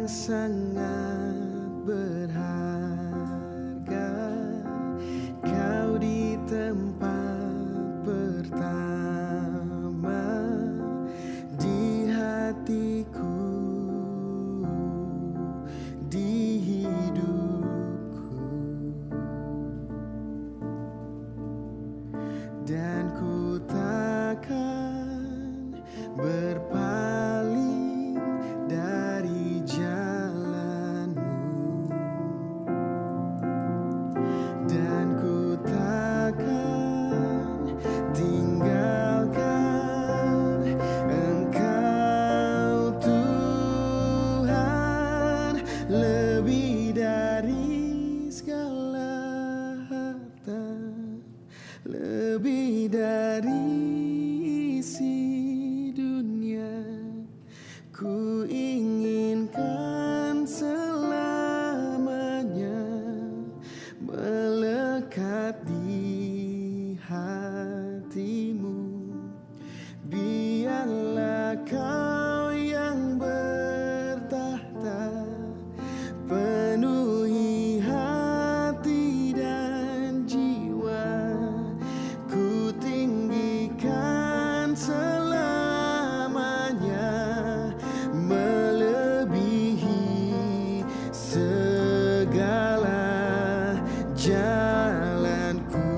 sangat berharga, Kau di tempat pertama di hatiku, di hidupku, dan ku takkan berpaling dari jalanmu, dan ku takkan tinggalkan Engkau Tuhan, lebih dari segala harta, lebih dari isi dunia. Ku inginkan selamanya melekat di hatimu. Biarlah Kau yang bertahta, penuhi hati dan jiwa. Ku tinggikan selamanya, melebihi segala jalanku.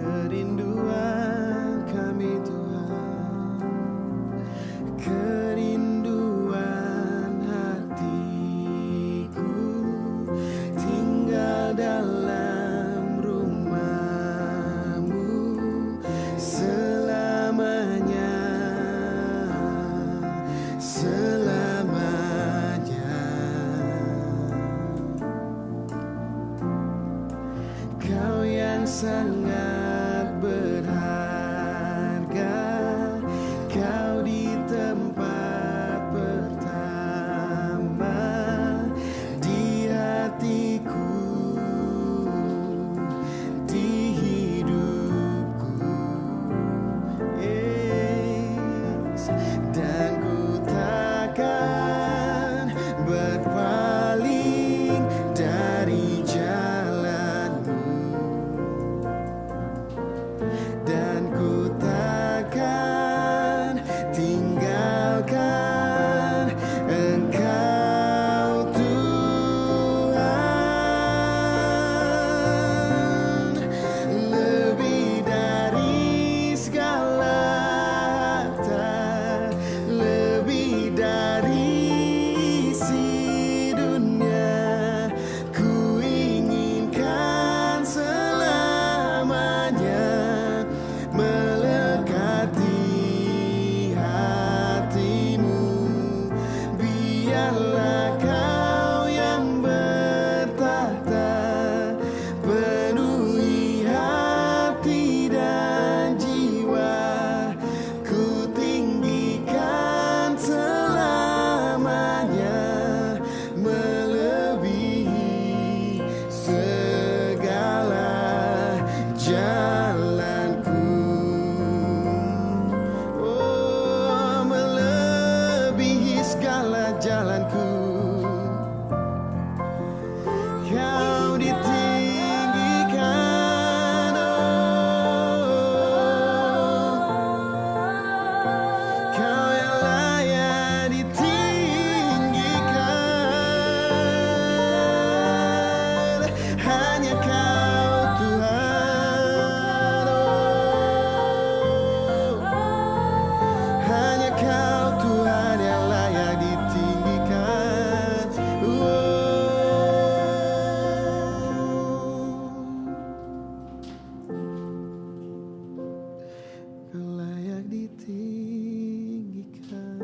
Kerinduan kami Tuhan, kerinduan hatiku, tinggal dalam rumah-Mu selamanya, selamanya. Kau yang sangat berharga, Kau di tempat pertama di hatiku, di hidupku. Yes. Dan ku takkan berpaling dari jalanmu, dan ku takkan tinggalkan Engkau Tuhan, lebih dari segala harta, lebih dari isi dunia. Ku inginkan selamanya melekat di hatimu. Biarlah Kau yang bertahta, penuhi hati dan jiwa. Ku tinggikan selamanya, melebihi segala jalanku. Oh, melebihi segala jalanku. Kau ditinggikan, Kau yang layak ditinggikan. Hanya Kau Tuhan, hanya Kau Tuhan yang layak ditinggikan. Kau layak ditinggikan,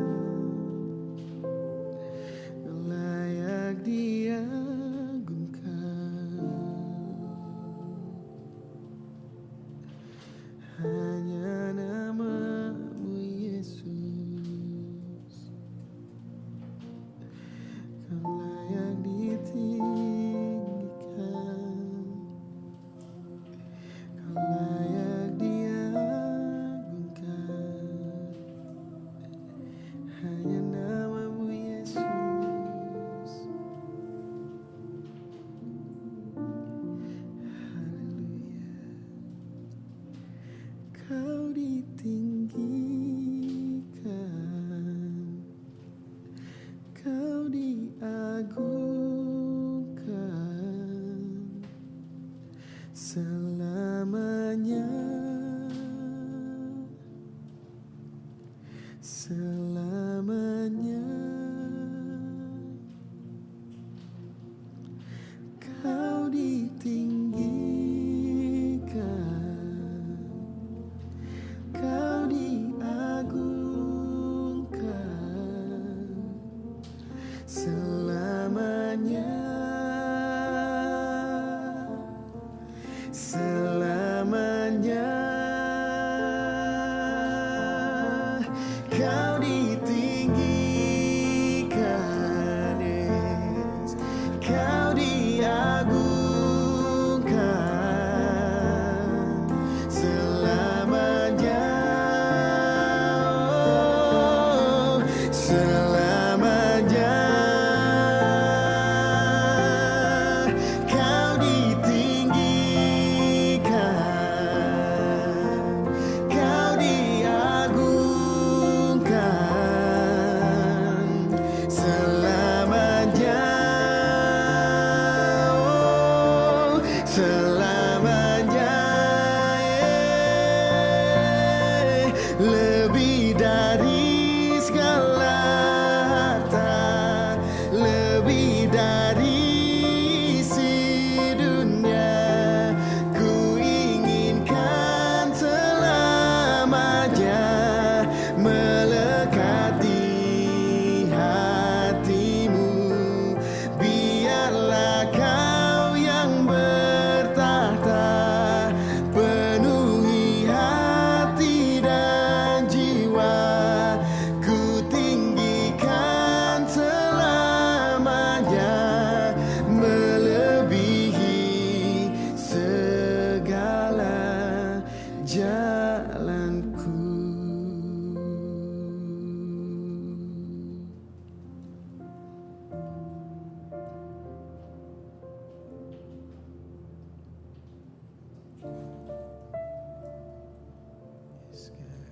Kau layak diagungkan. Hanya nama-Mu Yesus. Kau ditinggikan, kau diagungkan selamanya, selamanya. Kau ditinggikan, kau diagungkan selamanya, selamanya. Kau ditinggikan, yes. Kau diagungkan selamanya, oh, selamanya. Kau ditinggikan, kau diagungkan selamanya, oh, selamanya, yeah. Lebih dari segala harta, lebih dari isi dunia, ku inginkan selamanya melekat di hatimu. Biarlah kau yang bertahta, penuhi hati dan jiwa, ku tinggikan selamanya, melebihi segala jalanku. Yes, God.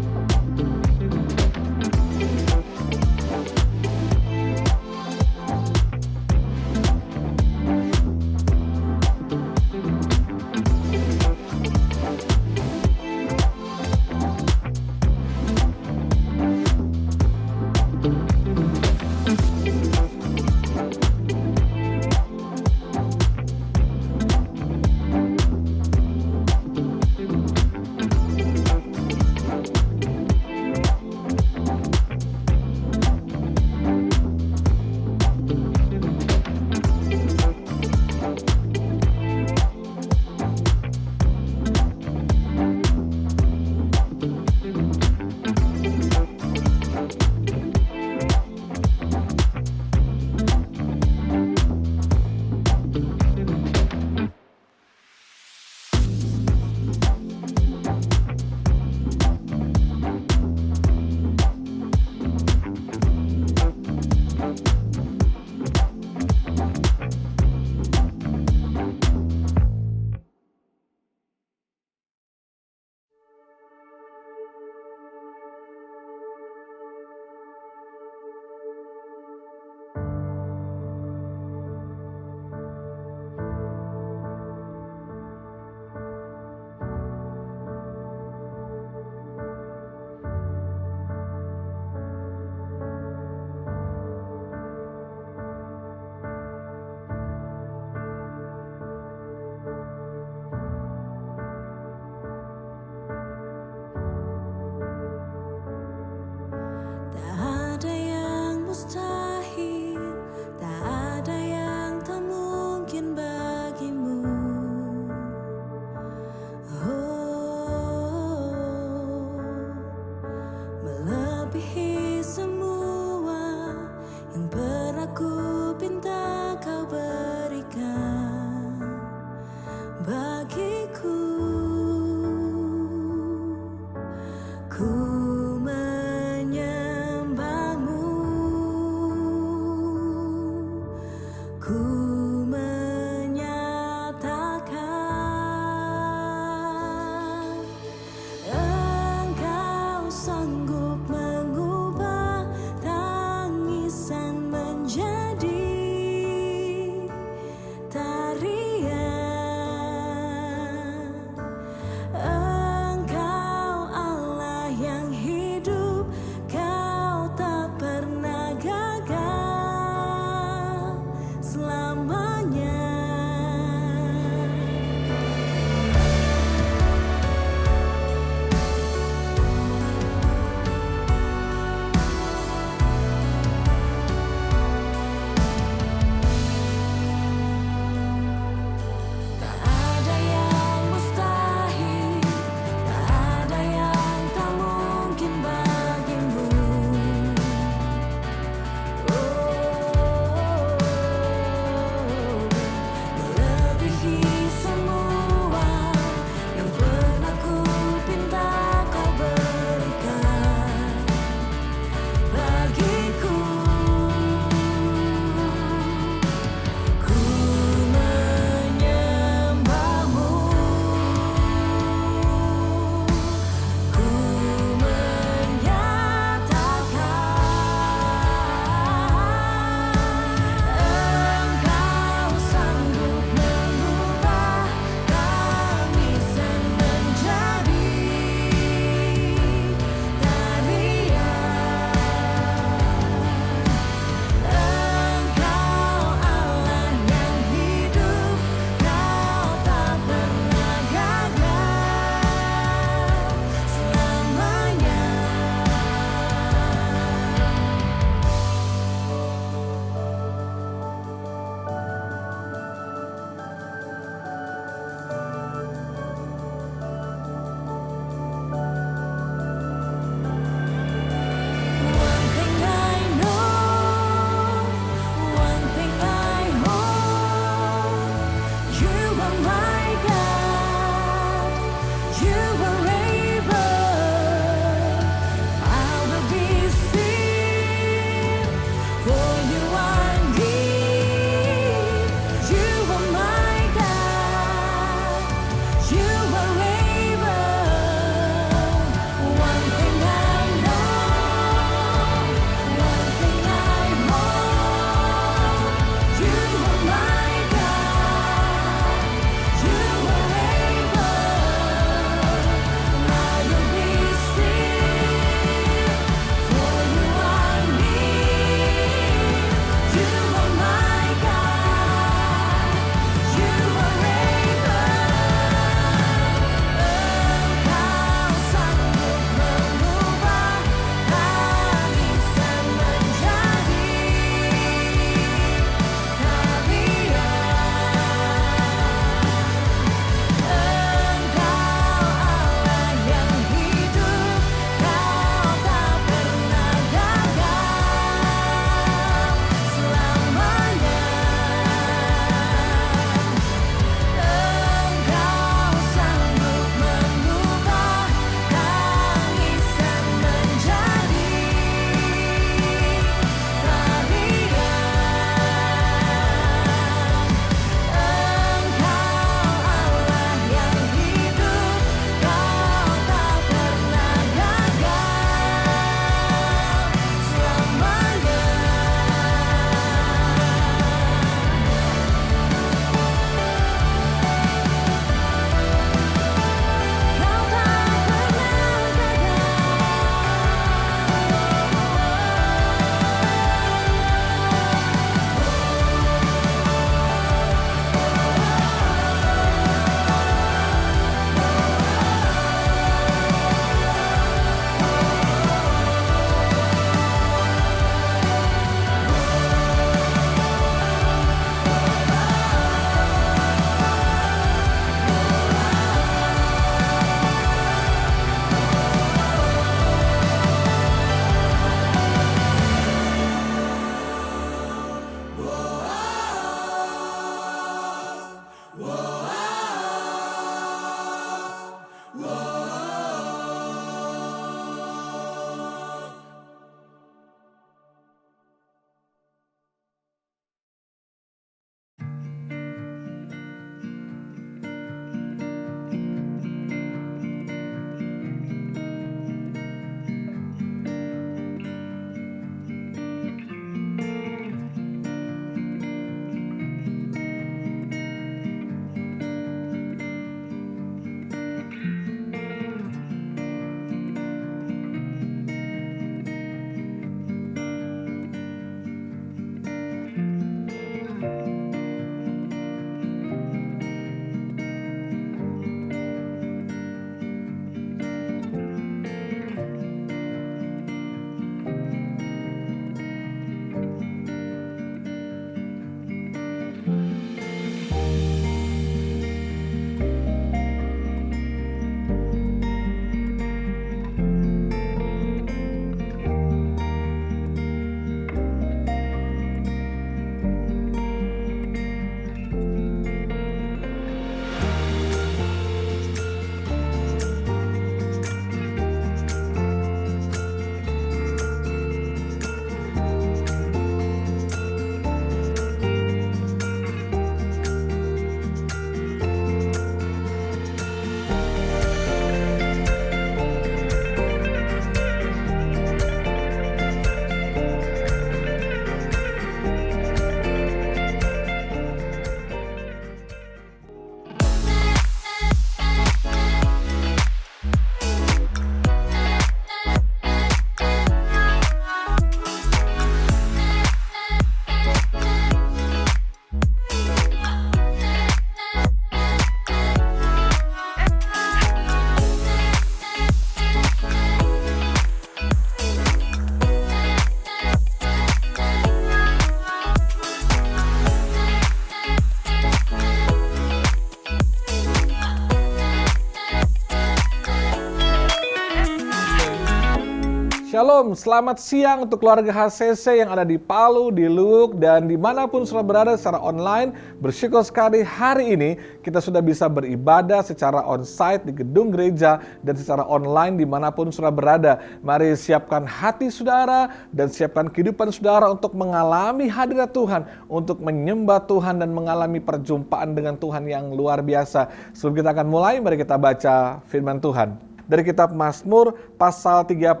Shalom, selamat siang untuk keluarga HCC yang ada di Palu, di Luwuk, dan dimanapun sudah berada secara online. Bersyukur sekali hari ini kita sudah bisa beribadah secara onsite di gedung gereja dan secara online dimanapun sudah berada. Mari siapkan hati saudara dan siapkan kehidupan saudara untuk mengalami hadirat Tuhan, untuk menyembah Tuhan dan mengalami perjumpaan dengan Tuhan yang luar biasa. Sebelum kita akan mulai, mari kita baca firman Tuhan. Dari kitab Mazmur pasal 31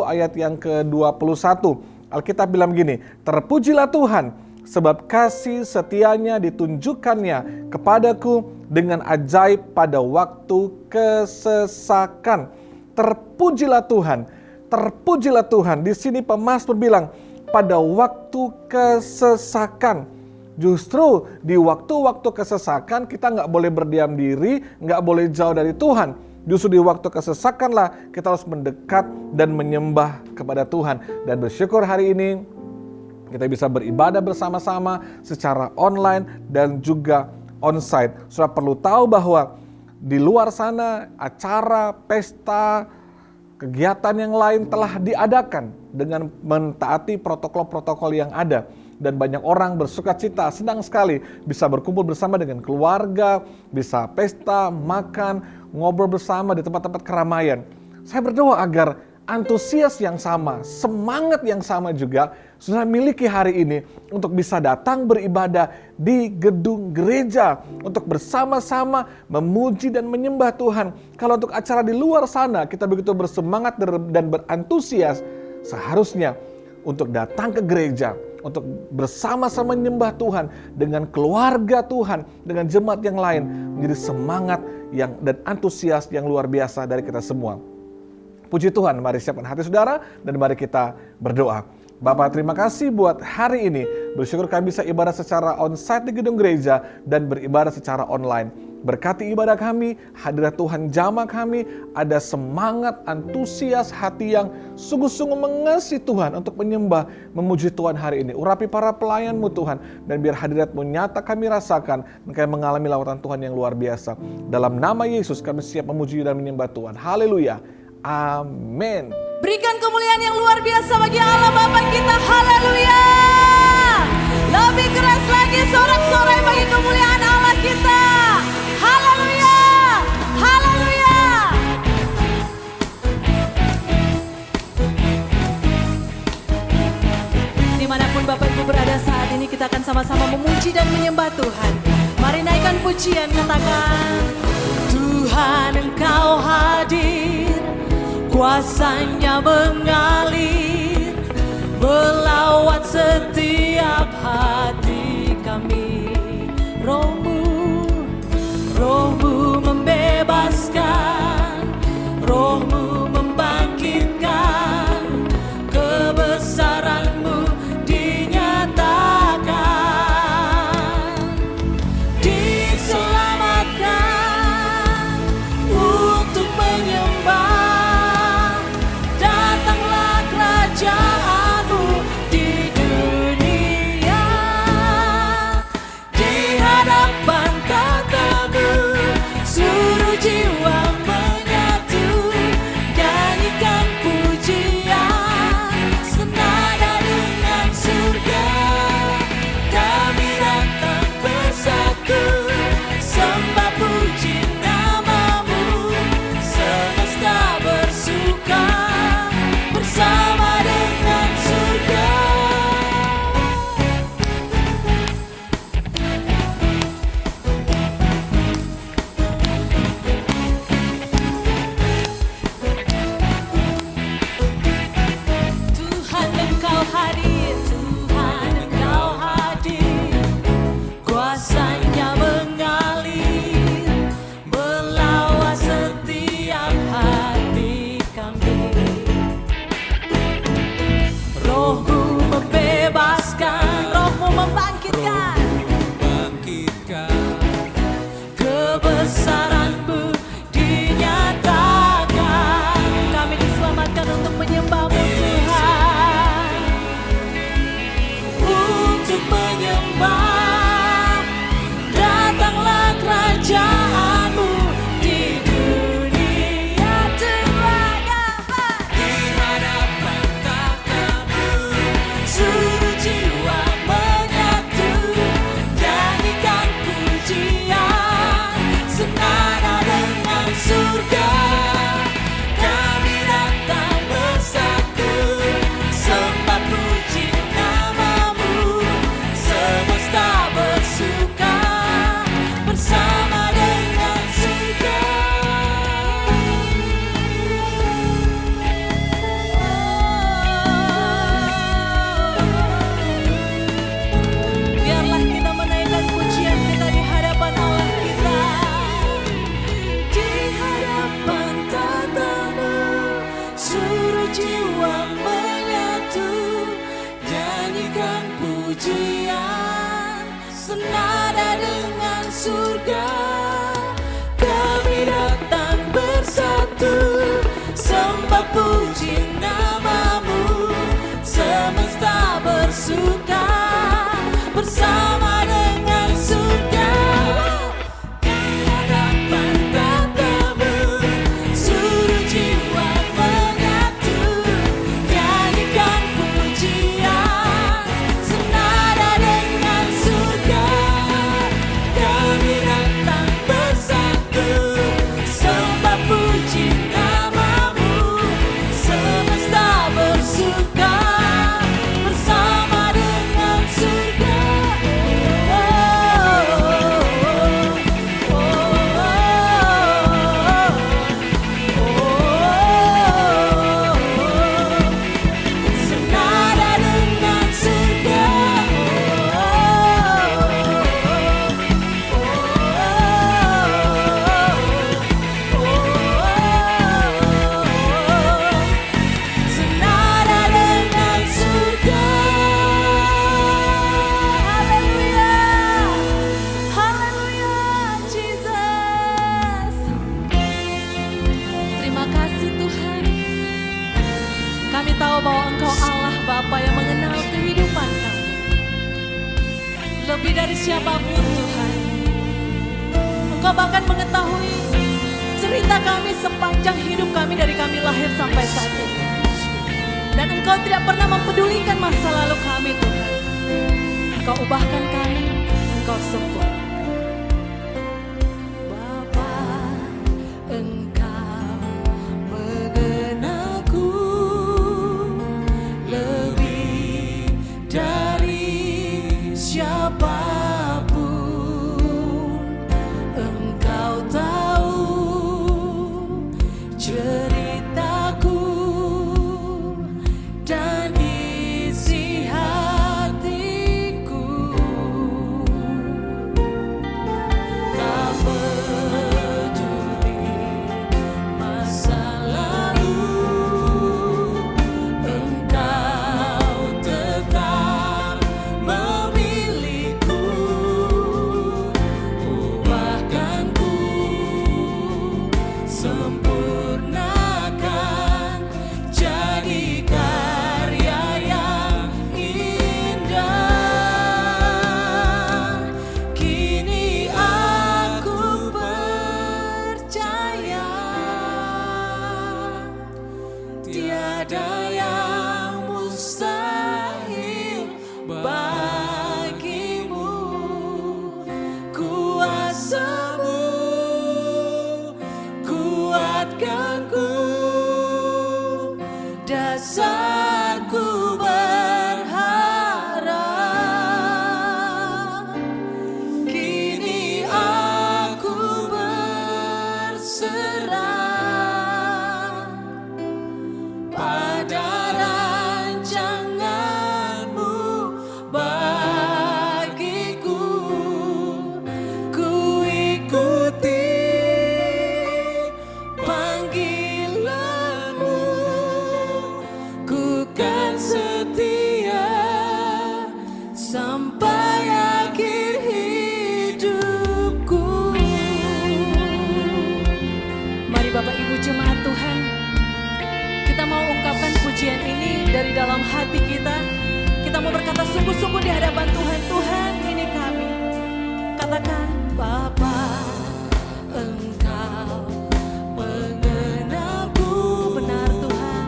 ayat yang ke-21. Alkitab bilang begini, terpujilah Tuhan sebab kasih setianya ditunjukkannya kepadaku dengan ajaib pada waktu kesesakan. Terpujilah Tuhan, terpujilah Tuhan. Di sini pemazmur bilang pada waktu kesesakan. Justru di waktu-waktu kesesakan kita nggak boleh berdiam diri, nggak boleh jauh dari Tuhan. Justru di waktu kesesakanlah kita harus mendekat dan menyembah kepada Tuhan. Dan bersyukur hari ini kita bisa beribadah bersama-sama secara online dan juga onsite. Sudah perlu tahu bahwa di luar sana acara, pesta, kegiatan yang lain telah diadakan dengan mentaati protokol-protokol yang ada. Dan banyak orang bersukacita, senang sekali bisa berkumpul bersama dengan keluarga, bisa pesta, makan, ngobrol bersama di tempat-tempat keramaian. Saya berdoa agar antusias yang sama, semangat yang sama juga sudah miliki hari ini untuk bisa datang beribadah di gedung gereja untuk bersama-sama memuji dan menyembah Tuhan. Kalau untuk acara di luar sana kita begitu bersemangat dan berantusias, seharusnya untuk datang ke gereja, untuk bersama-sama menyembah Tuhan dengan keluarga Tuhan, dengan jemaat yang lain, menjadi semangat dan antusias yang luar biasa dari kita semua. Puji Tuhan, mari siapkan hati saudara dan mari kita berdoa. Bapak, terima kasih buat hari ini. Bersyukur kami bisa ibadah secara onsite di gedung gereja dan beribadah secara online. Berkati ibadah kami, hadirat Tuhan jamah kami, ada semangat, antusias, hati yang sungguh-sungguh mengasihi Tuhan untuk menyembah, memuji Tuhan hari ini. Urapi para pelayan-Mu Tuhan, dan biar hadirat-Mu nyata kami rasakan, dan kami mengalami lawatan Tuhan yang luar biasa. Dalam nama Yesus kami siap memuji dan menyembah Tuhan. Haleluya. Amin. Berikan kemuliaan yang luar biasa bagi Allah Bapa kita. Haleluya. Lebih keras lagi sorak-sorai bagi kemuliaan Allah kita. Haleluya. Haleluya. Dimanapun Bapak Ibu berada saat ini, kita akan sama-sama memuji dan menyembah Tuhan. Mari naikkan pujian, katakan Tuhan Engkau hadir, kuasanya mengalir, melawat setiap hati kami. Roh-Mu membebaskan, Roh-Mu membangkitkan, kebesaran-Mu dinyatakan, diselamatkan untuk menyembah. Datanglah kerajaan-Mu di dunia. sembah puji namamu, semesta bersuka bersama dengan surga. Harapan tak tebur, seluruh jiwa menyatu, nyanyikan pujian senada dengan surga. Kami datang bersatu, sembah puji namamu, semesta bersuka bersama dengan surga. Senada dengan surga. Senada dengan surga. Haleluya. Haleluya, Jesus. Terima kasih Tuhan. Kami tahu bahwa Engkau Allah Bapa yang mengenal kehidupan kami. Lebih dari siapapun Tuhan. Engkau bahkan mengetahui cerita kami sepanjang hidup kami dari kami lahir sampai saat ini. Dan Engkau tidak pernah mempedulikan masa lalu kami Tuhan. Engkau ubahkan kami, Engkau sempurnakan. Bapa, Engkau mengenalku lebih dari siapapun. Engkau tahu ceritaku dan isi hatiku. Tak peduli masa lalu, Engkau tetap memilihku. Ubahkanku, sempurnakan, jadi karya yang indah. Kini aku percaya tiada yang mustahil bagimu. Kuasamu kuatkanku, dasarku berharap. Kini aku berserah pada rancanganmu bagiku. Ku ikuti panggilanmu, ku kan setia sampai akhir hidupku. Mari Bapak Ibu jemaat Tuhan, kita mau ungkapkan pujian ini dari dalam hati kita. Kita mau berkata sungguh-sungguh di hadapan Tuhan. Tuhan, ini kami. Katakan, Bapa, Engkau mengenalku, benar Tuhan,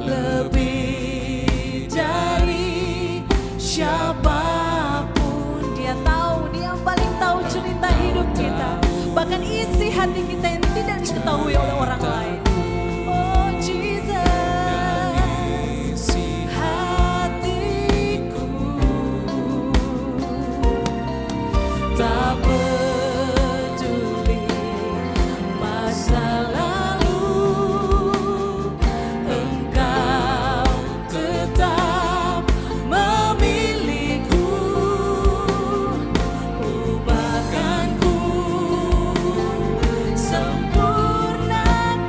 lebih dari siapapun. Dia tahu, Dia yang paling tahu cerita hidup kita, bahkan isi hati kita yang tidak diketahui oleh orang lain. Oh Jesus, hatiku tak peduli masa lalu, Engkau tetap memilihku. Ubahkanku, sempurnakan,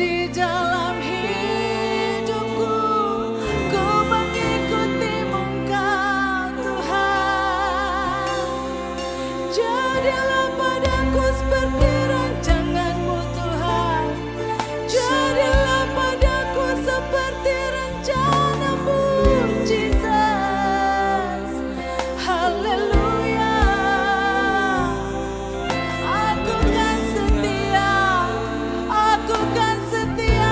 di dalam hidupku, ku mengikutimu Engkau Tuhan. Jadilah padaku seperti rancangan-Mu Tuhan, jadilah padaku seperti rencana-Mu Jesus. Haleluya. Aku kan setia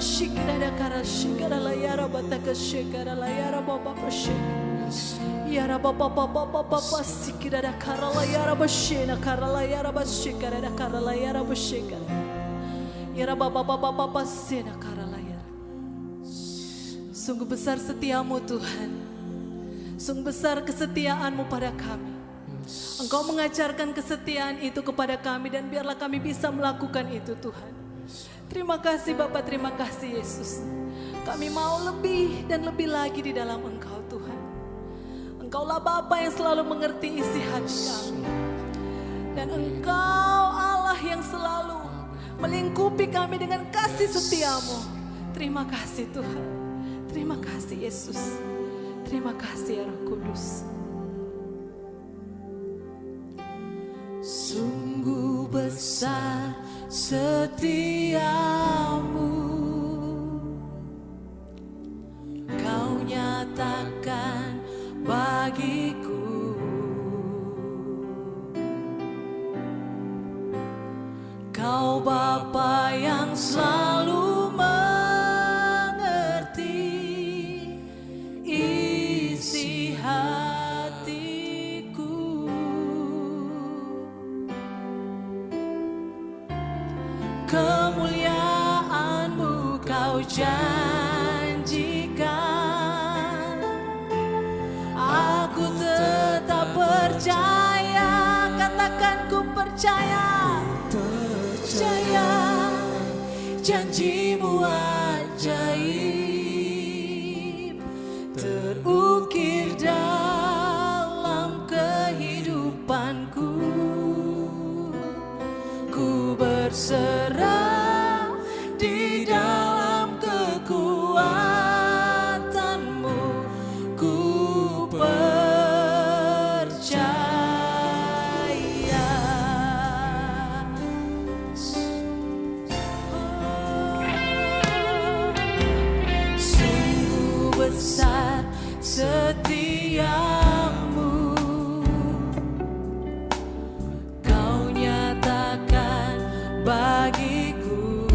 shikara kara shikara la yara bataka shikara la yara baba shikara. Yara baba sikira kara la yara bashina kara la yara bashikara kara la yara bashikara. Yara baba sena kara la yara. Sungguh besar setiamu Tuhan. Sungguh besar kesetiaanmu pada kami. Engkau mengajarkan kesetiaan itu kepada kami dan biarlah kami bisa melakukan itu Tuhan. Terima kasih Bapa, terima kasih Yesus. Kami mau lebih dan lebih lagi di dalam Engkau Tuhan. Engkaulah Bapa yang selalu mengerti isi hati kami. Dan Engkau Allah yang selalu melingkupi kami dengan kasih setiamu. Terima kasih Tuhan. Terima kasih Yesus. Terima kasih ya Roh Kudus. Sungguh besar setiamu, Kau nyatakan bagiku. Kau Bapa yang selalu mengerti isi hatiku. Kemuliaan-Mu Kau janjikan. Aku tetap percaya, katakan ku percaya. Percaya janji-Mu ajaib terukir dalam kehidupanku. Ku berserah di dalam kekuatan-Mu. Ku percaya. Sungguh besar setiamu, Kau nyatakan bagiku.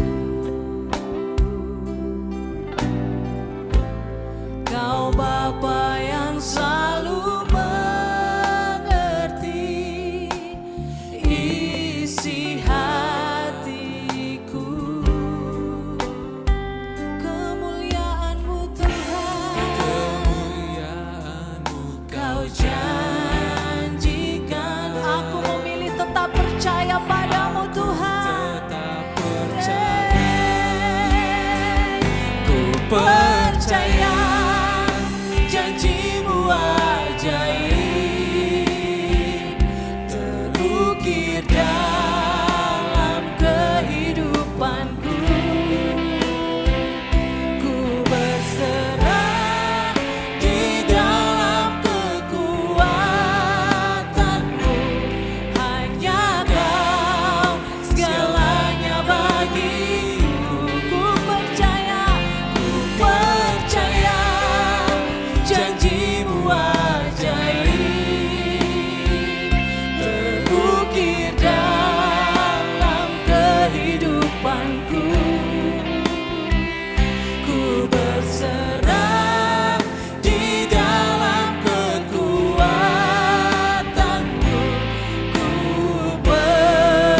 Kau Bapa yang selalu mengerti isi hatiku. Kemuliaan-Mu Tuhan, Kau janjikan. Aku memilih tetap percaya padamu Tuhan. Ku percaya janji-Mu ajaib terukir dalam kehidupanku. Ku berserah di dalam kekuatan-Mu. Hanya Kau segalanya bagiku. Ku percaya janji-Mu ajaib terukir dalam kehidupanku. Ku berserah di dalam kekuatan-Mu. Ku percaya.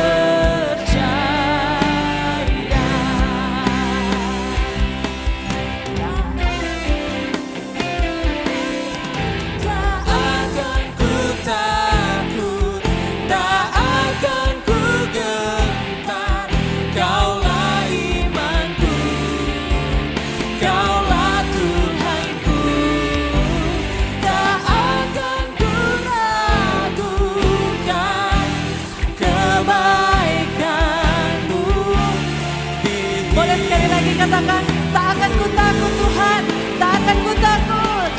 Tak akan ku takut, tak akan ku gentar. Kaulah imanku, Kaulah Tuhanku. Tak akan ku ragukan kebaikan-Mu. Boleh sekali lagi katakan, tak akan ku takut Tuhan, tak akan ku takut.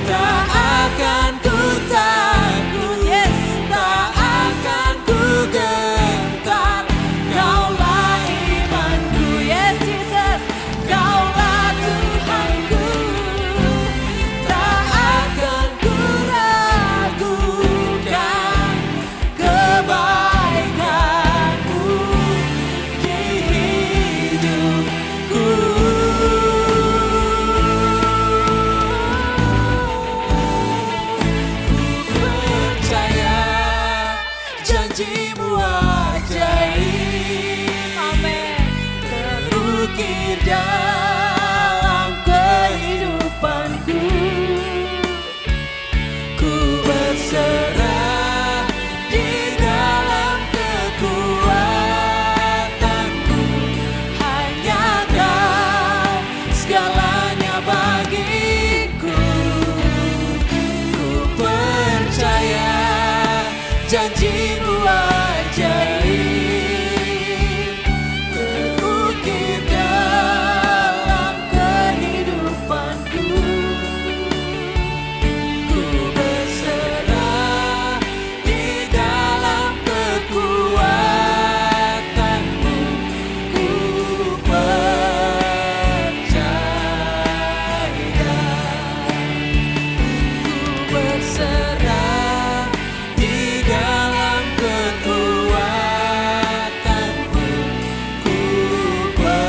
Tak akan ku takut, yes, tak akan ku gentar. Kaulah imanku, yes Jesus, Kaulah Tuhanku. Tak akan ku ragukan kebaikan-Mu di hidupku. dalam kehidupanku. Ku berserah di dalam kekuatanku. Hanya Kau segalanya bagiku. Ku percaya janji-Mu ajaib, berukir dalam kehidupanku. Ku berserah di dalam kekuatanmu. Ku percaya, ku berserah di dalam kekuatanmu. Ku percaya.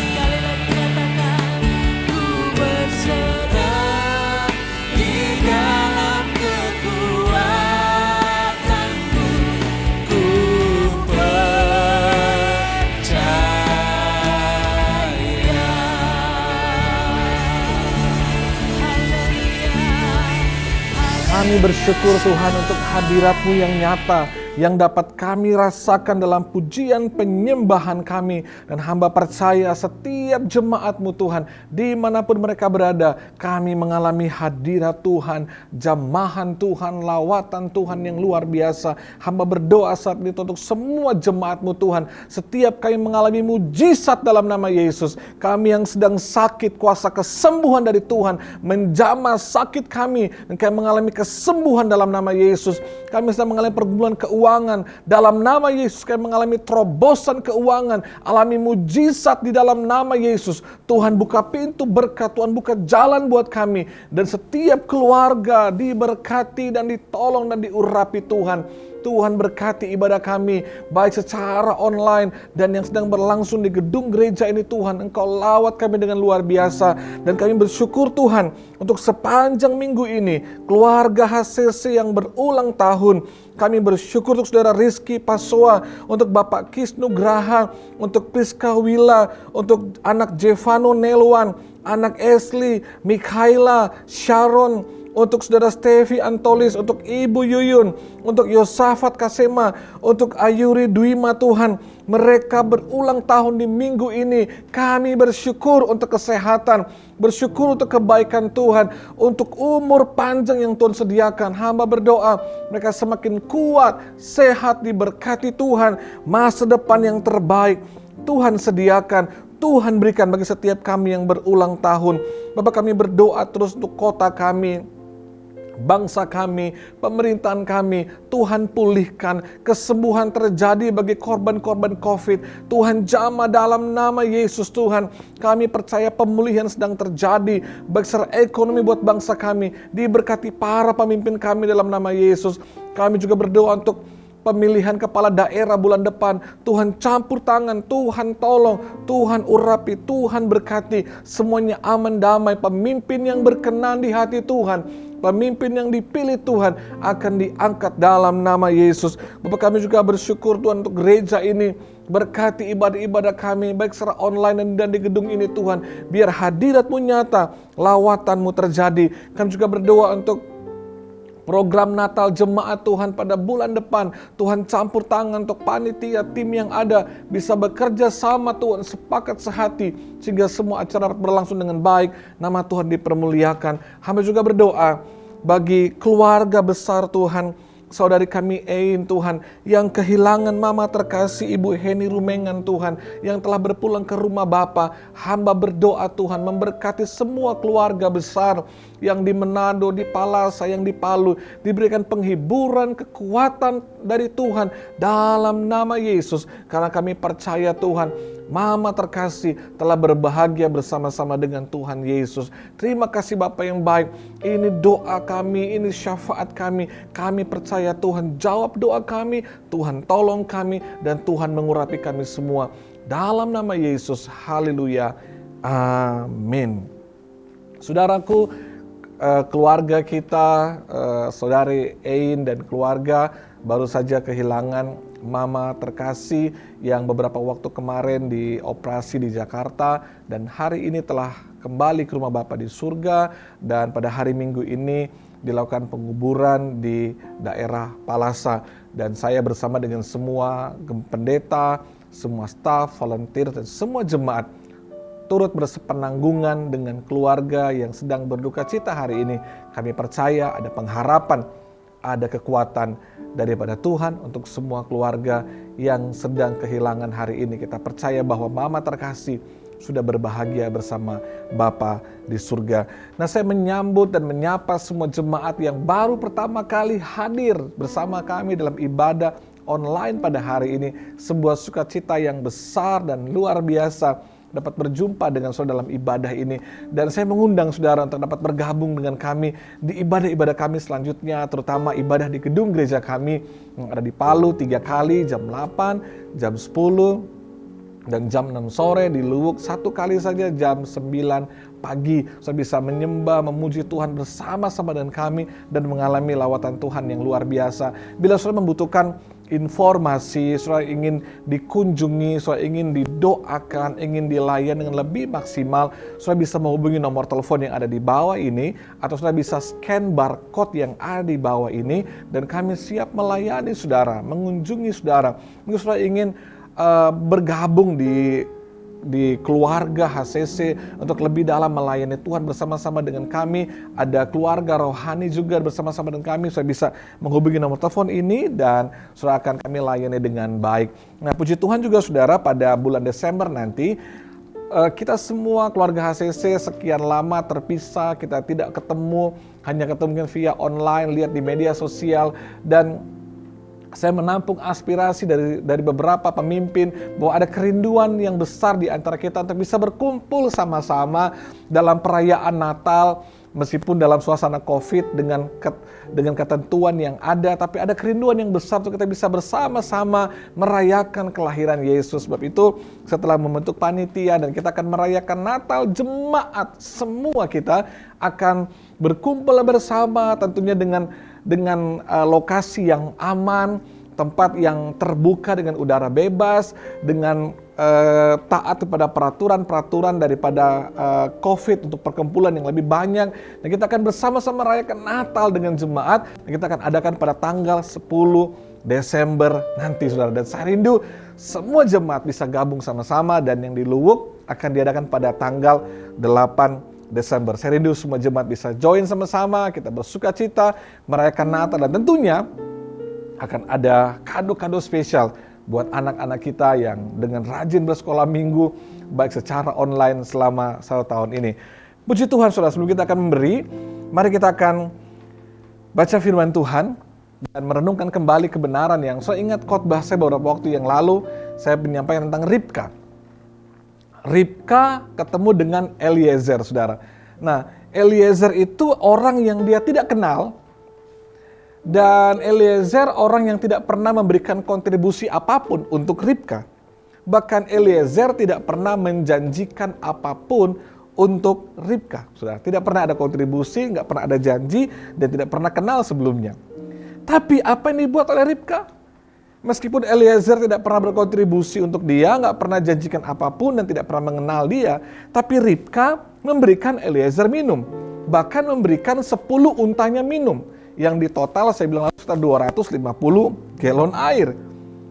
Sekali lagi katakan, ku berserah di dalam kekuatanmu. Ku Kami bersyukur Tuhan untuk hadirat-Mu yang nyata, yang dapat kami rasakan dalam pujian penyembahan kami. Dan hamba percaya setiap jemaat-Mu Tuhan, dimanapun mereka berada, kami mengalami hadirat Tuhan, jamahan Tuhan, lawatan Tuhan yang luar biasa. Hamba berdoa saat ini untuk semua jemaat-Mu Tuhan, setiap kami mengalami mujizat dalam nama Yesus. Kami yang sedang sakit, kuasa kesembuhan dari Tuhan menjamah sakit kami, dan kami mengalami kesembuhan dalam nama Yesus. Kami sedang mengalami pergumulan keuangan, dalam nama Yesus kami mengalami terobosan keuangan, alami mujizat di dalam nama Yesus. Tuhan buka pintu berkat, Tuhan buka jalan buat kami, dan setiap keluarga diberkati dan ditolong dan diurapi Tuhan. Tuhan berkati ibadah kami, baik secara online dan yang sedang berlangsung di gedung gereja ini Tuhan. Engkau lawat kami dengan luar biasa. Dan kami bersyukur Tuhan untuk sepanjang minggu ini, keluarga HCC yang berulang tahun. Kami bersyukur untuk saudara Rizky Pasoa, untuk Bapak Kisnu Graha, untuk Priska Wila, untuk anak Jevano Nelwan, anak Esli, Mikaela, Sharon, untuk saudara Stevi Antolis, untuk Ibu Yuyun, untuk Yosafat Kasema, untuk Ayuri Dwima Tuhan. Mereka berulang tahun di minggu ini. Kami bersyukur untuk kesehatan, bersyukur untuk kebaikan Tuhan, untuk umur panjang yang Tuhan sediakan. Hamba berdoa mereka semakin kuat, sehat, diberkati Tuhan, masa depan yang terbaik Tuhan sediakan, Tuhan berikan bagi setiap kami yang berulang tahun. Bapak, kami berdoa terus untuk kota kami, bangsa kami, pemerintahan kami. Tuhan pulihkan, kesembuhan terjadi bagi korban-korban COVID. Tuhan jamah dalam nama Yesus Tuhan. Kami percaya pemulihan sedang terjadi, baik secara ekonomi buat bangsa kami. Diberkati para pemimpin kami dalam nama Yesus. Kami juga berdoa untuk pemilihan kepala daerah bulan depan. Tuhan campur tangan, Tuhan tolong, Tuhan urapi, Tuhan berkati. Semuanya aman, damai, pemimpin yang berkenan di hati Tuhan, pemimpin yang dipilih Tuhan akan diangkat dalam nama Yesus. Bapak, kami juga bersyukur Tuhan untuk gereja ini. Berkati ibadah-ibadah kami, baik secara online dan di gedung ini Tuhan. Biar hadirat-Mu nyata, lawatan-Mu terjadi. Kami juga berdoa untuk program Natal jemaat Tuhan pada bulan depan. Tuhan campur tangan untuk panitia, tim yang ada bisa bekerja sama Tuhan, sepakat sehati, sehingga semua acara berlangsung dengan baik. Nama Tuhan dipermuliakan. Hamba juga berdoa bagi keluarga besar Tuhan, saudari kami Ein Tuhan, yang kehilangan mama terkasih Ibu Heni Rumengan Tuhan, yang telah berpulang ke rumah Bapa. Hamba berdoa Tuhan memberkati semua keluarga besar yang di Manado, di Palasa, yang di Palu, diberikan penghiburan, kekuatan dari Tuhan dalam nama Yesus. Karena kami percaya Tuhan, mama terkasih telah berbahagia bersama-sama dengan Tuhan Yesus. Terima kasih Bapa yang baik. Ini doa kami, ini syafaat kami. Kami percaya Tuhan jawab doa kami, Tuhan tolong kami, dan Tuhan mengurapi kami semua. Dalam nama Yesus, haleluya, amin. Saudaraku, keluarga kita, saudari Ein dan keluarga baru saja kehilangan Mama terkasih yang beberapa waktu kemarin dioperasi di Jakarta dan hari ini telah kembali ke rumah Bapa di surga, dan pada hari Minggu ini dilakukan penguburan di daerah Palasa, dan saya bersama dengan semua pendeta, semua staf, volunteer, dan semua jemaat turut bersepenanggungan dengan keluarga yang sedang berduka cita hari ini. Kami percaya ada pengharapan, ada kekuatan daripada Tuhan untuk semua keluarga yang sedang kehilangan hari ini. Kita percaya bahwa Mama terkasih sudah berbahagia bersama Bapa di surga. Nah, saya menyambut dan menyapa semua jemaat yang baru pertama kali hadir bersama kami dalam ibadah online pada hari ini. Sebuah sukacita yang besar dan luar biasa dapat berjumpa dengan saudara dalam ibadah ini. Dan saya mengundang saudara untuk dapat bergabung dengan kami di ibadah-ibadah kami selanjutnya, terutama ibadah di gedung gereja kami yang ada di Palu 3 kali, jam 8, jam 10, dan jam 6 sore. Di Luwuk 1 kali saja jam 9 pagi. Saya bisa menyembah, memuji Tuhan bersama-sama dengan kami dan mengalami lawatan Tuhan yang luar biasa. Bila saudara membutuhkan informasi, saudara ingin dikunjungi, saudara ingin didoakan, ingin dilayani dengan lebih maksimal, saudara bisa menghubungi nomor telepon yang ada di bawah ini, atau saudara bisa scan barcode yang ada di bawah ini, dan kami siap melayani saudara, mengunjungi saudara. Mungkin saudara ingin bergabung di keluarga HCC untuk lebih dalam melayani Tuhan bersama-sama dengan kami. Ada keluarga rohani juga bersama-sama dengan kami. Saya bisa menghubungi nomor telepon ini dan saudara akan kami layani dengan baik. Nah, puji Tuhan juga saudara, pada bulan Desember nanti kita semua keluarga HCC sekian lama terpisah, kita tidak ketemu, hanya ketemu via online, lihat di media sosial, dan saya menampung aspirasi dari beberapa pemimpin bahwa ada kerinduan yang besar di antara kita untuk bisa berkumpul sama-sama dalam perayaan Natal, meskipun dalam suasana COVID dengan ketentuan yang ada, tapi ada kerinduan yang besar untuk kita bisa bersama-sama merayakan kelahiran Yesus. Sebab itu setelah membentuk panitia dan kita akan merayakan Natal, jemaat semua kita akan berkumpul bersama, tentunya dengan lokasi yang aman, tempat yang terbuka dengan udara bebas, dengan taat kepada peraturan-peraturan daripada COVID untuk perkumpulan yang lebih banyak. Dan kita akan bersama-sama merayakan Natal dengan jemaat, dan kita akan adakan pada tanggal 10 Desember nanti, saudara. Dan saya rindu semua jemaat bisa gabung sama-sama, dan yang di Luwuk akan diadakan pada tanggal 8 Desember. Saya rindu semua jemaat bisa join sama-sama, kita bersuka cita merayakan Natal, dan tentunya akan ada kado-kado spesial buat anak-anak kita yang dengan rajin bersekolah minggu, baik secara online selama 1 tahun ini. Puji Tuhan saudara, sebelum kita akan memberi, mari kita akan baca firman Tuhan dan merenungkan kembali kebenaran yang saya ingat khotbah saya beberapa waktu yang lalu, saya menyampaikan tentang Ribka. Ribka ketemu dengan Eliezer, saudara. Nah, Eliezer itu orang yang dia tidak kenal, dan Eliezer orang yang tidak pernah memberikan kontribusi apapun untuk Ribka. Bahkan Eliezer tidak pernah menjanjikan apapun untuk Ribka, saudara. Tidak pernah ada kontribusi, nggak pernah ada janji, dan tidak pernah kenal sebelumnya. Tapi apa yang dibuat oleh Ribka? Meskipun Eliezer tidak pernah berkontribusi untuk dia, nggak pernah janjikan apapun dan tidak pernah mengenal dia, tapi Ribka memberikan Eliezer minum. Bahkan memberikan 10 untanya minum, yang di total saya bilang sekitar 250 galon air.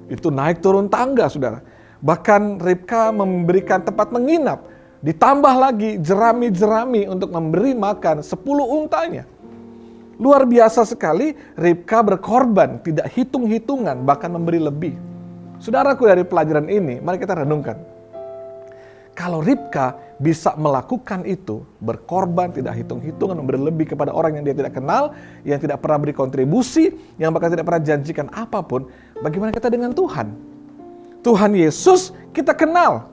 Itu naik turun tangga, saudara. Bahkan Ribka memberikan tempat menginap, ditambah lagi jerami-jerami untuk memberi makan 10 untanya. Luar biasa sekali, Ribka berkorban, tidak hitung-hitungan, bahkan memberi lebih. Saudaraku, dari pelajaran ini, mari kita renungkan. Kalau Ribka bisa melakukan itu, berkorban, tidak hitung-hitungan, memberi lebih kepada orang yang dia tidak kenal, yang tidak pernah beri kontribusi, yang bahkan tidak pernah janjikan apapun, bagaimana kita dengan Tuhan? Tuhan Yesus kita kenal,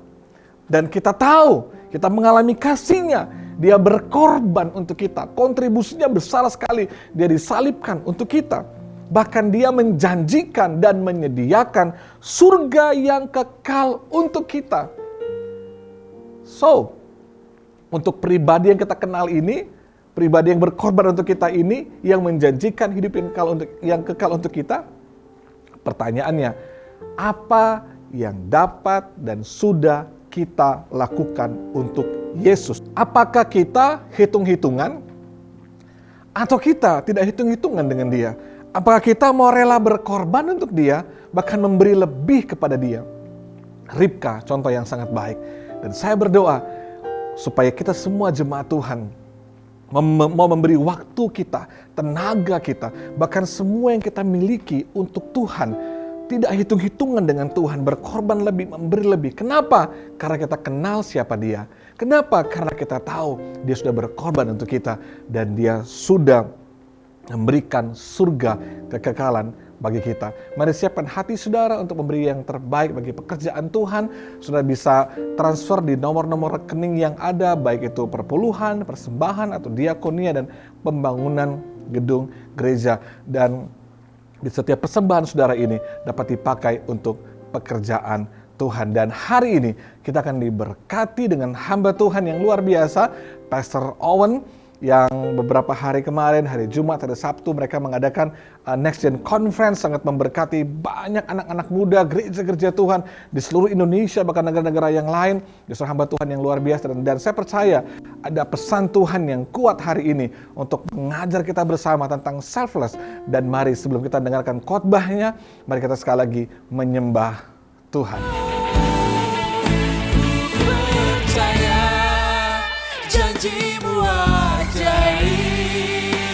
dan kita tahu, kita mengalami kasih-Nya. Dia berkorban untuk kita, kontribusinya besar sekali, dia disalibkan untuk kita. Bahkan dia menjanjikan dan menyediakan surga yang kekal untuk kita. So, untuk pribadi yang kita kenal ini, pribadi yang berkorban untuk kita ini, yang menjanjikan hidup yang kekal untuk kita, pertanyaannya, apa yang dapat dan sudah kita lakukan untuk Yesus. Apakah kita hitung-hitungan atau kita tidak hitung-hitungan dengan dia? Apakah kita mau rela berkorban untuk dia, bahkan memberi lebih kepada dia? Ribka contoh yang sangat baik. Dan saya berdoa supaya kita semua jemaat Tuhan mau memberi waktu kita, tenaga kita, bahkan semua yang kita miliki untuk Tuhan. Tidak hitung-hitungan dengan Tuhan, berkorban lebih, memberi lebih. Kenapa? Karena kita kenal siapa dia. Kenapa? Karena kita tahu dia sudah berkorban untuk kita dan dia sudah memberikan surga kekekalan bagi kita. Mari siapkan hati saudara untuk memberi yang terbaik bagi pekerjaan Tuhan. Saudara bisa transfer di nomor-nomor rekening yang ada, baik itu perpuluhan, persembahan, atau diakonia dan pembangunan gedung gereja. Dan di setiap persembahan saudara ini dapat dipakai untuk pekerjaan Tuhan. Dan hari ini kita akan diberkati dengan hamba Tuhan yang luar biasa, Pastor Owen, yang beberapa hari kemarin, hari Jumat, hari Sabtu, mereka mengadakan Next Gen Conference, sangat memberkati banyak anak-anak muda, gereja-gereja Tuhan di seluruh Indonesia, bahkan negara-negara yang lain. Justru hamba Tuhan yang luar biasa, dan saya percaya ada pesan Tuhan yang kuat hari ini untuk mengajar kita bersama tentang selfless. Dan mari sebelum kita dengarkan khotbahnya, mari kita sekali lagi menyembah Tuhan. Percaya janjimu ajaib,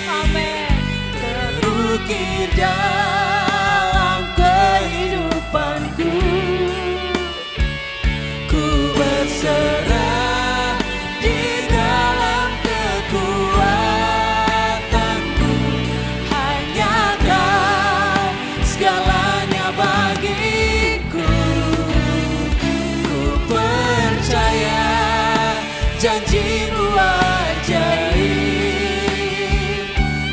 Amin. terukir dalam kehidupanku. Ku berserah di dalam kekuatanmu. Hanya Kau segalanya bagiku. Ku percaya janjimu ajaib,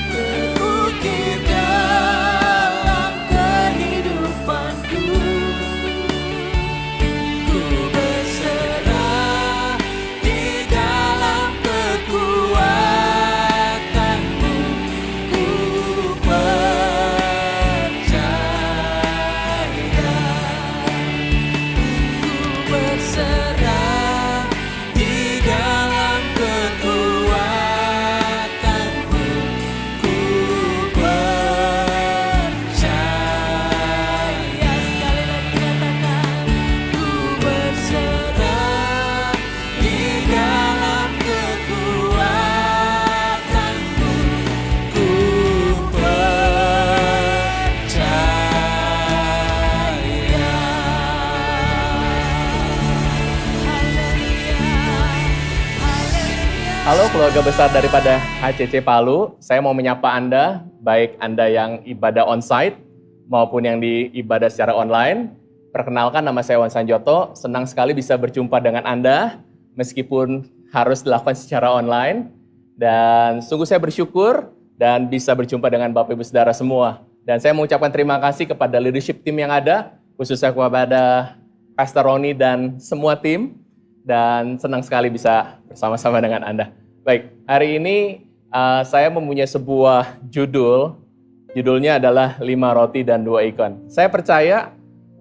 terukir dalam kehidupanku. Ku berserah di dalam kekuatanmu. Ku percaya, ku berserah di dalam kekuatanmu. Ku percaya. Sekali lagi katakan, Ku berserah di dalam kekuatanmu. Ku Halo keluarga besar daripada HCC Palu, saya mau menyapa Anda, baik Anda yang ibadah onsite maupun yang di ibadah secara online. Perkenalkan, nama saya Wan Sanjoto, senang sekali bisa berjumpa dengan Anda meskipun harus dilakukan secara online. Dan sungguh saya bersyukur dan bisa berjumpa dengan Bapak Ibu Saudara semua. Dan saya mengucapkan terima kasih kepada leadership tim yang ada, khususnya kepada Pastor Roni dan semua tim. Dan senang sekali bisa bersama-sama dengan Anda. Baik, hari ini saya mempunyai sebuah judulnya adalah 5 roti dan 2 ikan. Saya percaya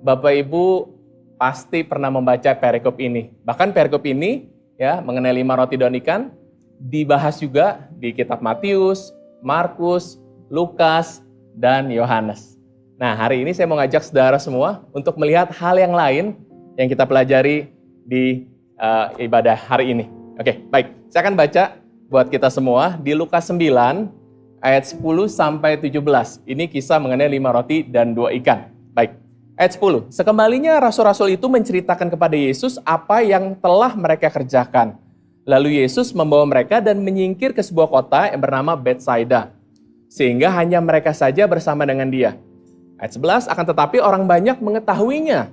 Bapak Ibu pasti pernah membaca perikop ini. Bahkan perikop ini ya mengenai 5 roti dan ikan dibahas juga di kitab Matius, Markus, Lukas, dan Yohanes. Nah, hari ini saya mau ngajak saudara semua untuk melihat hal yang lain yang kita pelajari di ibadah hari ini. Oke, baik. Saya akan baca buat kita semua di Lukas 9 ayat 10 sampai 17. Ini kisah mengenai 5 roti dan 2 ikan. Baik. Ayat 10. Sekembalinya rasul-rasul itu menceritakan kepada Yesus apa yang telah mereka kerjakan. Lalu Yesus membawa mereka dan menyingkir ke sebuah kota yang bernama Betsaida, sehingga hanya mereka saja bersama dengan dia. Ayat 11. Akan tetapi orang banyak mengetahuinya,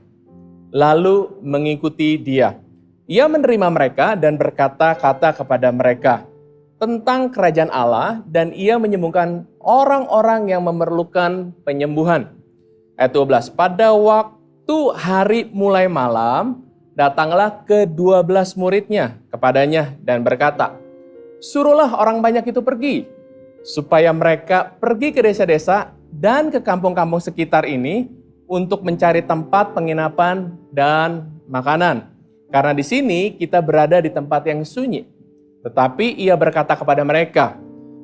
lalu mengikuti dia. Ia menerima mereka dan berkata-kata kepada mereka tentang kerajaan Allah, dan ia menyembuhkan orang-orang yang memerlukan penyembuhan. Ayat 12, pada waktu hari mulai malam, datanglah ke-12 muridnya kepadanya dan berkata, suruhlah orang banyak itu pergi, supaya mereka pergi ke desa-desa dan ke kampung-kampung sekitar ini untuk mencari tempat penginapan dan makanan. Karena di sini kita berada di tempat yang sunyi. Tetapi ia berkata kepada mereka,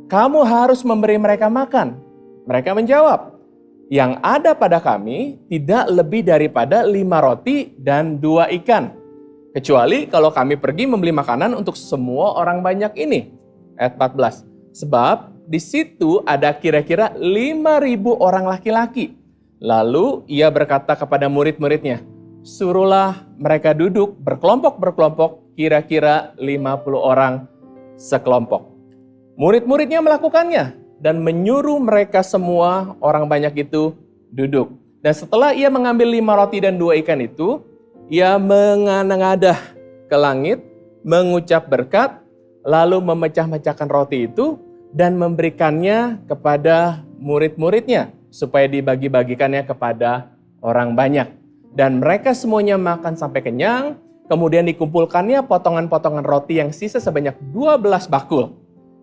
"Kamu harus memberi mereka makan." Mereka menjawab, "Yang ada pada kami tidak lebih daripada 5 roti dan 2 ikan. Kecuali kalau kami pergi membeli makanan untuk semua orang banyak ini." Ayat 14. Sebab di situ ada kira-kira 5.000 orang laki-laki. Lalu ia berkata kepada murid-muridnya, "Suruhlah mereka duduk berkelompok-berkelompok, kira-kira 50 orang sekelompok." Murid-muridnya melakukannya dan menyuruh mereka semua orang banyak itu duduk. Dan setelah ia mengambil 5 roti dan 2 ikan itu, ia mengadah ke langit, mengucap berkat, lalu memecah-mecahkan roti itu dan memberikannya kepada murid-muridnya supaya dibagi-bagikannya kepada orang banyak. Dan mereka semuanya makan sampai kenyang, kemudian dikumpulkannya potongan-potongan roti yang sisa sebanyak 12 bakul.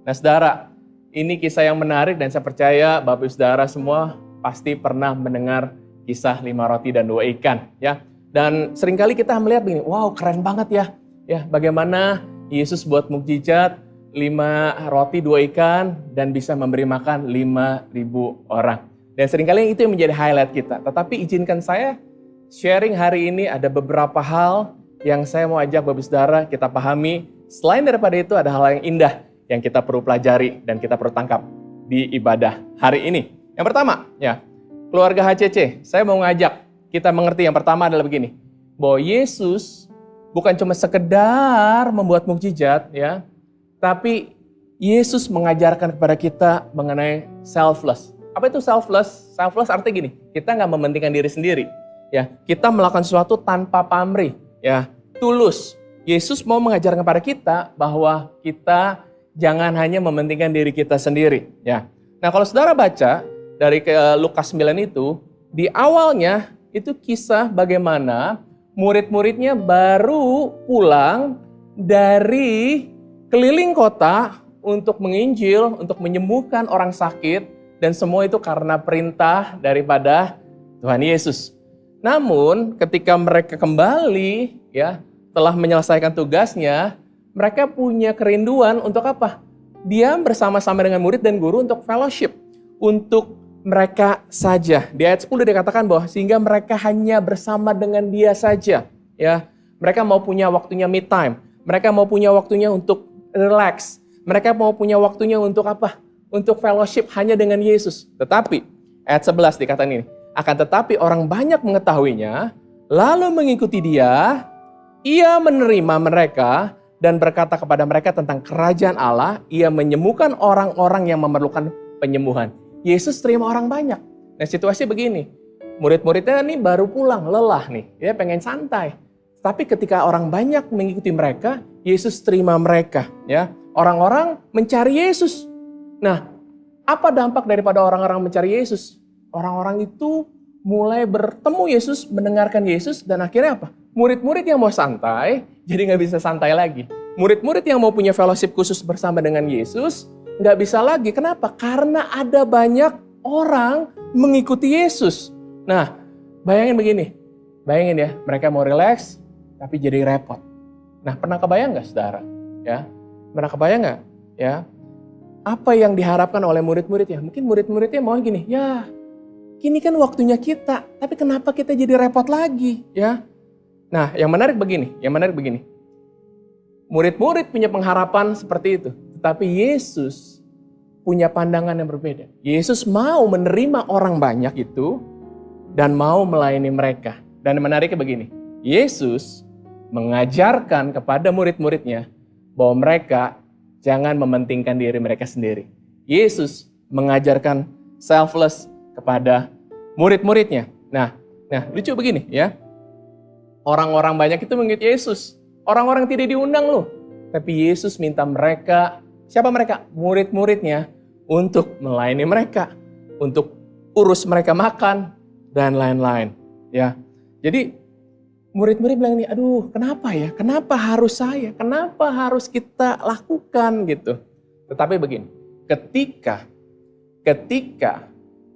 Nah saudara, ini kisah yang menarik dan saya percaya Bapak Ibu Saudara semua pasti pernah mendengar kisah 5 roti dan 2 ikan. Ya. Dan seringkali kita melihat begini, wow keren banget ya. Ya, bagaimana Yesus buat mukjizat 5 roti 2 ikan dan bisa memberi makan 5.000 orang. Dan seringkali itu yang menjadi highlight kita. Tetapi izinkan saya sharing hari ini ada beberapa hal yang saya mau ajak Bapak Saudara kita pahami. Selain daripada itu ada hal yang indah yang kita perlu pelajari dan kita perlu tangkap di ibadah hari ini. Yang pertama, ya, keluarga HCC, saya mau ngajak kita mengerti yang pertama adalah begini. Bahwa Yesus bukan cuma sekedar membuat mukjizat, ya, tapi Yesus mengajarkan kepada kita mengenai selfless. Apa itu selfless? Selfless artinya gini, kita nggak mementingkan diri sendiri. Ya, kita melakukan sesuatu tanpa pamrih, ya, tulus. Yesus mau mengajarkan kepada kita bahwa kita jangan hanya mementingkan diri kita sendiri. Ya. Nah kalau saudara baca dari Lukas 9 itu, di awalnya itu kisah bagaimana murid-muridnya baru pulang dari keliling kota untuk menginjil, untuk menyembuhkan orang sakit, dan semua itu karena perintah daripada Tuhan Yesus. Namun ketika mereka kembali, ya, telah menyelesaikan tugasnya, mereka punya kerinduan untuk apa? Diam bersama-sama dengan murid dan guru untuk fellowship, untuk mereka saja. Di ayat 10 dikatakan bahwa sehingga mereka hanya bersama dengan dia saja. Ya, mereka mau punya waktunya me time, mereka mau punya waktunya untuk relax, mereka mau punya waktunya untuk apa? Untuk fellowship hanya dengan Yesus. Tetapi ayat 11 dikatakan ini, akan tetapi orang banyak mengetahuinya, lalu mengikuti dia, ia menerima mereka dan berkata kepada mereka tentang kerajaan Allah, ia menyembuhkan orang-orang yang memerlukan penyembuhan. Yesus terima orang banyak. Nah situasi begini, murid-muridnya nih baru pulang, lelah nih, dia pengen santai. Tapi ketika orang banyak mengikuti mereka, Yesus terima mereka. Ya, orang-orang mencari Yesus. Nah, apa dampak daripada orang-orang mencari Yesus? Orang-orang itu mulai bertemu Yesus, mendengarkan Yesus, dan akhirnya apa? Murid-murid yang mau santai, jadi nggak bisa santai lagi. Murid-murid yang mau punya fellowship khusus bersama dengan Yesus, nggak bisa lagi. Kenapa? Karena ada banyak orang mengikuti Yesus. Nah, bayangin begini. Bayangin ya, mereka mau relax, tapi jadi repot. Nah, pernah kebayang nggak, saudara? Ya, pernah kebayang nggak? Ya, apa yang diharapkan oleh murid-muridnya? Mungkin murid-muridnya mau gini, ya, kini kan waktunya kita, tapi kenapa kita jadi repot lagi? Ya, nah, yang menarik begini. Murid-murid punya pengharapan seperti itu, tetapi Yesus punya pandangan yang berbeda. Yesus mau menerima orang banyak itu dan mau melayani mereka. Dan menariknya begini, Yesus mengajarkan kepada murid-muridnya bahwa mereka jangan mementingkan diri mereka sendiri. Yesus mengajarkan selfless kepada murid-muridnya. Nah, lucu begini ya. Orang-orang banyak itu mengikuti Yesus. Orang-orang tidak diundang loh. Tapi Yesus minta mereka, siapa mereka? Murid-muridnya untuk melayani mereka, untuk urus mereka makan dan lain-lain. Ya. Jadi murid-murid bilang ini, aduh kenapa ya? Kenapa harus saya? Kenapa harus kita lakukan gitu? Tetapi begini, ketika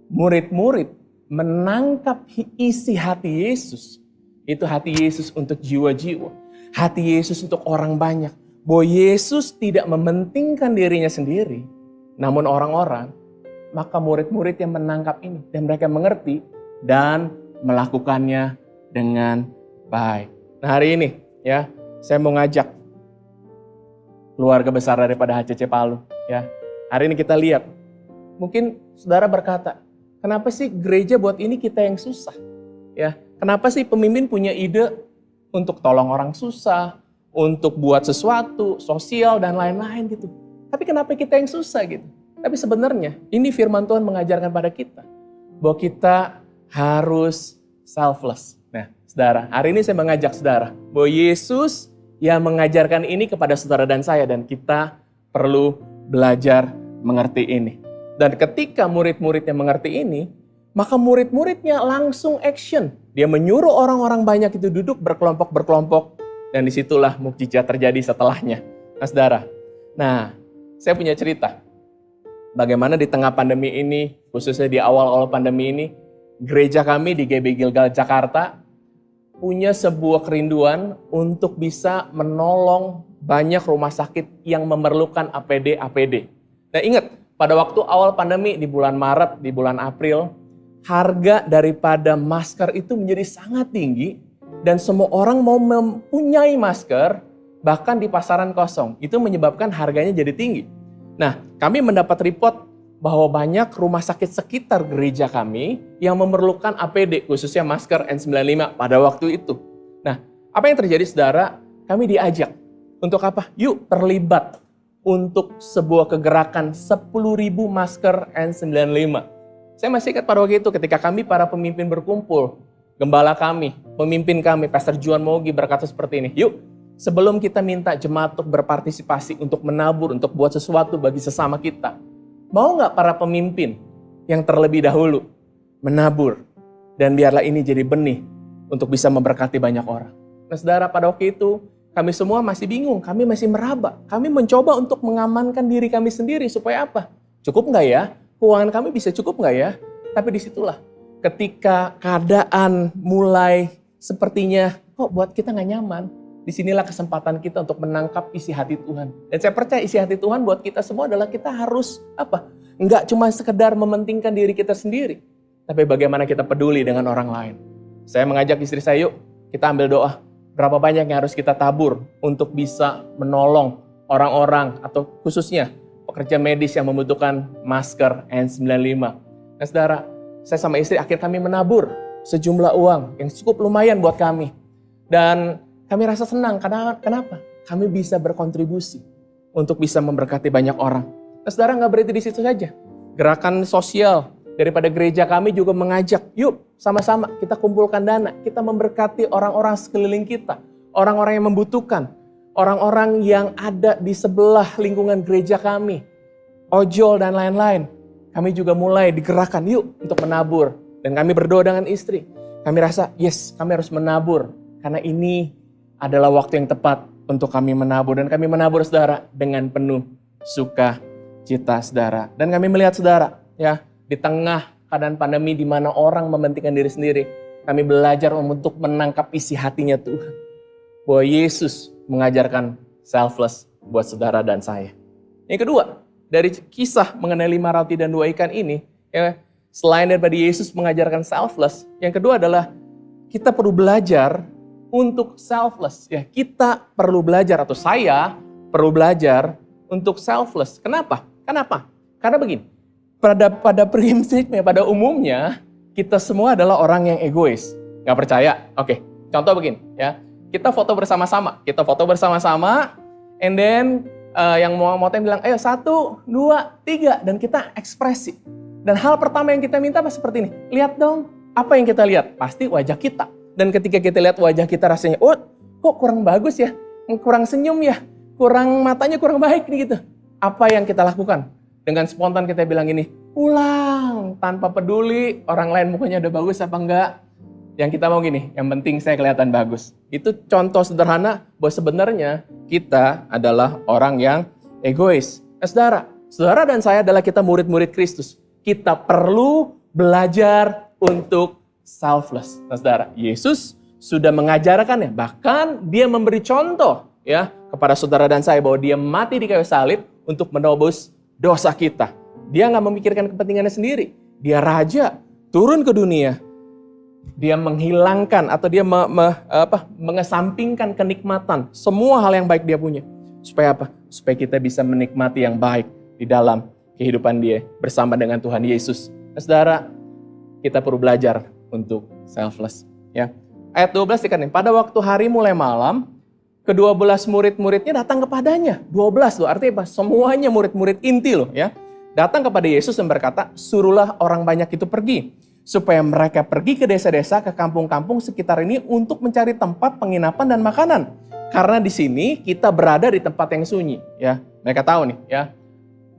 murid-murid menangkap isi hati Yesus. Itu hati Yesus untuk jiwa-jiwa. Hati Yesus untuk orang banyak. Bahwa Yesus tidak mementingkan dirinya sendiri, namun orang-orang. Maka murid-murid yang menangkap ini dan mereka mengerti dan melakukannya dengan baik. Nah, hari ini ya, saya mau ngajak keluarga besar daripada HCC Palu ya. Hari ini kita lihat, mungkin saudara berkata, kenapa sih gereja buat ini kita yang susah? Ya, kenapa sih pemimpin punya ide untuk tolong orang susah, untuk buat sesuatu, sosial dan lain-lain gitu. Tapi kenapa kita yang susah gitu? Tapi sebenarnya ini firman Tuhan mengajarkan pada kita bahwa kita harus selfless. Nah, saudara, hari ini saya mengajak saudara bahwa Yesus yang mengajarkan ini kepada saudara dan saya, dan kita perlu belajar mengerti ini. Dan ketika murid-muridnya mengerti ini, maka murid-muridnya langsung action. Dia menyuruh orang-orang banyak itu duduk berkelompok-berkelompok. Dan disitulah mukjizat terjadi setelahnya. Nah, saudara. Nah, saya punya cerita. Bagaimana di tengah pandemi ini, khususnya di awal-awal pandemi ini, gereja kami di GB Gilgal Jakarta punya sebuah kerinduan untuk bisa menolong banyak rumah sakit yang memerlukan APD. Nah, ingat, pada waktu awal pandemi di bulan Maret, di bulan April, harga daripada masker itu menjadi sangat tinggi dan semua orang mau mempunyai masker, bahkan di pasaran kosong. Itu menyebabkan harganya jadi tinggi. Nah, kami mendapat report bahwa banyak rumah sakit sekitar gereja kami yang memerlukan APD, khususnya masker N95 pada waktu itu. Nah, apa yang terjadi saudara? Kami diajak untuk apa? Yuk terlibat untuk sebuah kegerakan 10.000 masker N95. Saya masih ingat pada waktu itu ketika kami para pemimpin berkumpul, gembala kami, pemimpin kami, Pastor Juan Mogi berkata seperti ini, yuk sebelum kita minta jemaat untuk berpartisipasi, untuk menabur, untuk buat sesuatu bagi sesama kita, mau nggak para pemimpin yang terlebih dahulu menabur dan biarlah ini jadi benih untuk bisa memberkati banyak orang. Nah, saudara, pada waktu itu kami semua masih bingung, kami masih meraba, kami mencoba untuk mengamankan diri kami sendiri supaya apa? Cukup nggak ya? Keuangan kami bisa cukup nggak ya? Tapi disitulah ketika keadaan mulai sepertinya kok buat kita nggak nyaman, disinilah kesempatan kita untuk menangkap isi hati Tuhan. Dan saya percaya isi hati Tuhan buat kita semua adalah kita harus apa? Enggak cuma sekedar mementingkan diri kita sendiri, tapi bagaimana kita peduli dengan orang lain. Saya mengajak istri saya, yuk kita ambil doa. Berapa banyak yang harus kita tabur untuk bisa menolong orang-orang atau khususnya pekerja medis yang membutuhkan masker N95. Nah, saudara, saya sama istri akhir kami menabur sejumlah uang yang cukup lumayan buat kami. Dan kami rasa senang, karena kenapa? Kami bisa berkontribusi untuk bisa memberkati banyak orang. Nah, saudara, nggak berhenti di situ saja. Gerakan sosial daripada gereja kami juga mengajak, yuk sama-sama kita kumpulkan dana, kita memberkati orang-orang sekeliling kita, orang-orang yang membutuhkan, orang-orang yang ada di sebelah lingkungan gereja kami, ojol dan lain-lain. Kami juga mulai digerakkan, yuk untuk menabur. Dan kami berdoa dengan istri. Kami rasa, yes, kami harus menabur. Karena ini adalah waktu yang tepat untuk kami menabur. Dan kami menabur, saudara, dengan penuh sukacita, saudara. Dan kami melihat, saudara, ya, di tengah keadaan pandemi di mana orang mementingkan diri sendiri, kami belajar untuk menangkap isi hatinya Tuhan. Bahwa Yesus mengajarkan selfless buat saudara dan saya. Yang kedua, dari kisah mengenai 5 roti dan 2 ikan ini, ya, selain daripada Yesus mengajarkan selfless, yang kedua adalah kita perlu belajar untuk selfless. Ya, kita perlu belajar, atau saya perlu belajar untuk selfless. Kenapa? Karena begini, pada prinsipnya, pada umumnya, kita semua adalah orang yang egois. Nggak percaya? Oke, contoh begini, ya. Kita foto bersama-sama, and then yang mau motoin bilang, ayo 1, 2, 3, dan kita ekspresi. Dan hal pertama yang kita minta apa seperti ini, lihat dong, apa yang kita lihat? Pasti wajah kita. Dan ketika kita lihat wajah kita rasanya, oh kok kurang bagus ya, kurang senyum ya, matanya kurang baik nih gitu. Apa yang kita lakukan? Dengan spontan kita bilang ini, ulang, tanpa peduli orang lain mukanya udah bagus apa enggak. Yang kita mau gini, yang penting saya kelihatan bagus. Itu contoh sederhana bahwa sebenarnya kita adalah orang yang egois. Saudara dan saya adalah kita murid-murid Kristus. Kita perlu belajar untuk selfless. Nah, saudara, Yesus sudah mengajarkannya, bahkan dia memberi contoh ya kepada saudara dan saya bahwa dia mati di kayu salib untuk menebus dosa kita. Dia nggak memikirkan kepentingannya sendiri. Dia raja, turun ke dunia. Dia menghilangkan atau dia mengesampingkan kenikmatan, semua hal yang baik dia punya. Supaya apa? Supaya kita bisa menikmati yang baik di dalam kehidupan dia bersama dengan Tuhan Yesus. Nah, saudara, kita perlu belajar untuk selfless. Ya. Ayat 12 dikatakan, pada waktu hari mulai malam, ke-12 murid-muridnya datang kepadanya. 12 loh, artinya apa? Semuanya murid-murid inti loh ya. Datang kepada Yesus dan berkata, suruhlah orang banyak itu pergi. Supaya mereka pergi ke desa-desa, ke kampung-kampung sekitar ini untuk mencari tempat penginapan dan makanan. Karena di sini kita berada di tempat yang sunyi. Ya, mereka tahu nih ya.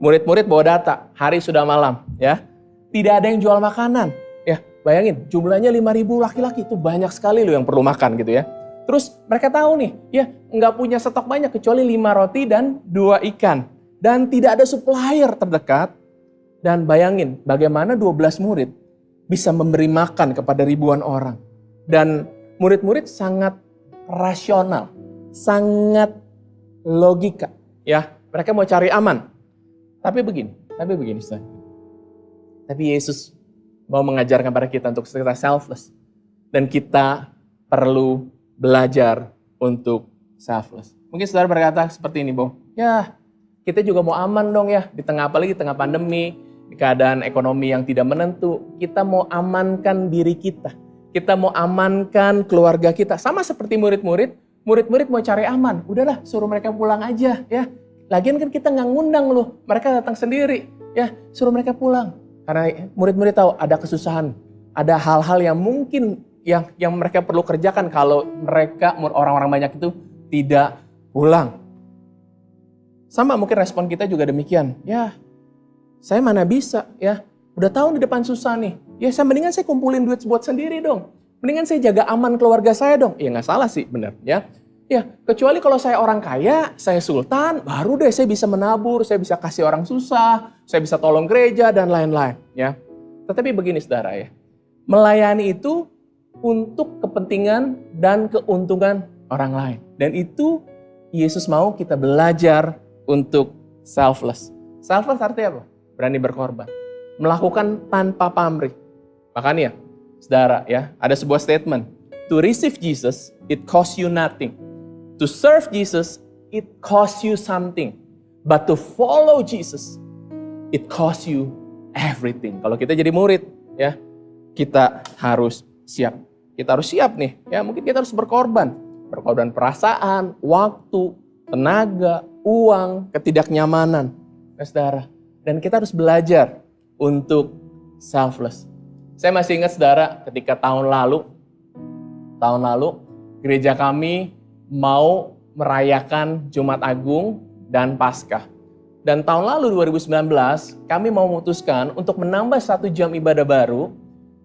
Murid-murid bawa data, hari sudah malam ya. Tidak ada yang jual makanan. Ya, bayangin jumlahnya 5.000 laki-laki, itu banyak sekali loh yang perlu makan gitu ya. Terus mereka tahu nih, ya nggak punya stok banyak kecuali 5 roti dan 2 ikan. Dan tidak ada supplier terdekat. Dan bayangin bagaimana 12 murid bisa memberi makan kepada ribuan orang. Dan murid-murid sangat rasional, sangat logika. Ya, mereka mau cari aman. Tapi begini, Ustaz. Tapi Yesus mau mengajarkan pada kita untuk kita selfless. Dan kita perlu belajar untuk selfless. Mungkin saudara berkata seperti ini, Bang. Ya, kita juga mau aman dong ya. Apalagi di tengah pandemi, di keadaan ekonomi yang tidak menentu. Kita mau amankan diri kita. Kita mau amankan keluarga kita. Sama seperti murid-murid. Murid-murid mau cari aman. Udahlah, suruh mereka pulang aja ya. Lagian kan kita nggak ngundang loh. Mereka datang sendiri. Ya, suruh mereka pulang. Karena murid-murid tahu ada kesusahan. Ada hal-hal yang mungkin yang mereka perlu kerjakan kalau mereka, orang-orang banyak itu tidak pulang. Sama mungkin respon kita juga demikian. Ya, saya mana bisa ya. Udah tahu di depan susah nih. Ya, mendingan saya kumpulin duit buat sendiri dong. Mendingan saya jaga aman keluarga saya dong. Ya nggak salah sih, benar ya. Ya, kecuali kalau saya orang kaya, saya sultan, baru deh saya bisa menabur, saya bisa kasih orang susah, saya bisa tolong gereja dan lain-lain ya. Tetapi begini saudara ya. Melayani itu untuk kepentingan dan keuntungan orang lain. Dan itu Yesus mau kita belajar untuk selfless. Selfless artinya apa? Berani berkorban. Melakukan tanpa pamrih. Makanya, saudara ya, ada sebuah statement. To receive Jesus, it costs you nothing. To serve Jesus, it costs you something. But to follow Jesus, it costs you everything. Kalau kita jadi murid, ya, kita harus siap. Kita harus siap nih, ya. Mungkin kita harus berkorban. Berkorban perasaan, waktu, tenaga, uang, ketidaknyamanan. Ya, saudara. Dan kita harus belajar untuk selfless. Saya masih ingat, saudara, ketika tahun lalu, gereja kami mau merayakan Jumat Agung dan Paskah. Dan tahun lalu 2019 kami mau memutuskan untuk menambah 1 jam ibadah baru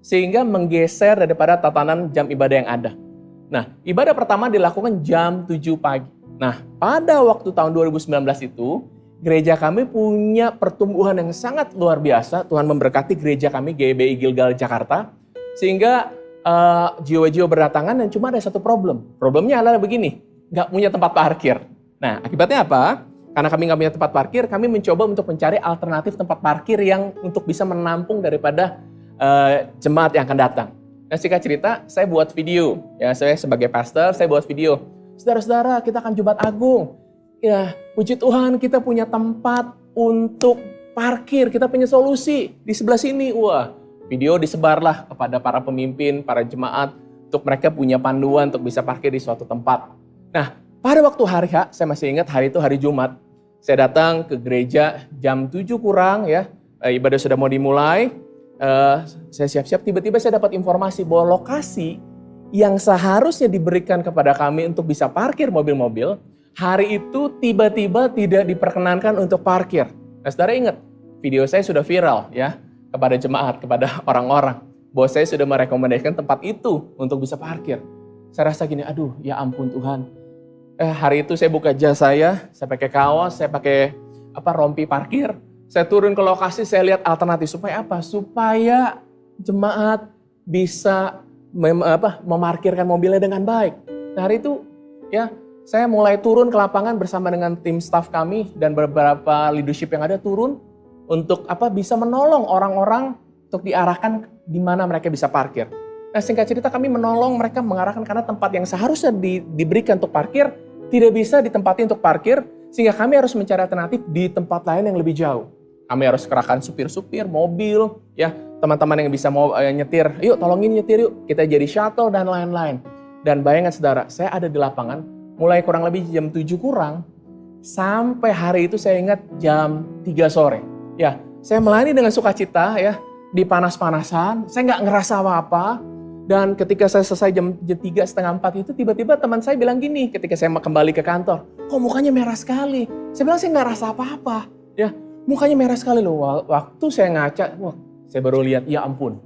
sehingga menggeser daripada tatanan jam ibadah yang ada. Nah, ibadah pertama dilakukan jam 7 pagi. Nah, pada waktu tahun 2019 itu gereja kami punya pertumbuhan yang sangat luar biasa. Tuhan memberkati gereja kami GBI Gilgal Jakarta sehingga jiwa-jiwa berdatangan dan cuma ada satu problem. Problemnya adalah begini, nggak punya tempat parkir. Nah, akibatnya apa? Karena kami nggak punya tempat parkir, kami mencoba untuk mencari alternatif tempat parkir yang untuk bisa menampung daripada jemaat yang akan datang. Nah, singkat cerita, saya buat video. Ya, saya sebagai pastor, saya buat video. Saudara-saudara, kita akan Jumat Agung. Ya, puji Tuhan, kita punya tempat untuk parkir. Kita punya solusi di sebelah sini. Wah, video disebarlah kepada para pemimpin, para jemaat, untuk mereka punya panduan untuk bisa parkir di suatu tempat. Nah, pada waktu hari H, saya masih ingat hari itu hari Jumat, saya datang ke gereja jam 7 kurang ya, ibadah sudah mau dimulai, saya siap-siap, tiba-tiba saya dapat informasi bahwa lokasi yang seharusnya diberikan kepada kami untuk bisa parkir mobil-mobil, hari itu tiba-tiba tidak diperkenankan untuk parkir. Nah, saudara ingat, video saya sudah viral ya, kepada jemaat, kepada orang-orang, bahwa saya sudah merekomendasikan tempat itu untuk bisa parkir. Saya rasa gini, aduh ya ampun Tuhan. Hari itu saya buka jas saya pakai kaos, saya pakai rompi parkir. Saya turun ke lokasi, saya lihat alternatif. Supaya apa? Supaya jemaat bisa memarkirkan mobilnya dengan baik. Nah, hari itu ya saya mulai turun ke lapangan bersama dengan tim staff kami dan beberapa leadership yang ada turun untuk bisa menolong orang-orang untuk diarahkan di mana mereka bisa parkir. Nah, singkat cerita kami menolong mereka mengarahkan karena tempat yang seharusnya diberikan untuk parkir tidak bisa ditempati untuk parkir, sehingga kami harus mencari alternatif di tempat lain yang lebih jauh. Kami harus kerahkan supir-supir, mobil, ya teman-teman yang bisa mau nyetir, yuk tolongin nyetir yuk, kita jadi shuttle dan lain-lain. Dan bayangkan saudara, saya ada di lapangan, mulai kurang lebih jam 7 kurang, sampai hari itu saya ingat jam 3 sore. Ya, saya melayani dengan sukacita ya, di panas-panasan, saya nggak ngerasa apa-apa. Dan ketika saya selesai jam 3 setengah 4 itu, tiba-tiba teman saya bilang gini, ketika saya kembali ke kantor, kok mukanya merah sekali? Saya bilang saya nggak rasa apa-apa. Ya, mukanya merah sekali loh. Waktu saya ngaca, wah, saya baru lihat, ya ampun,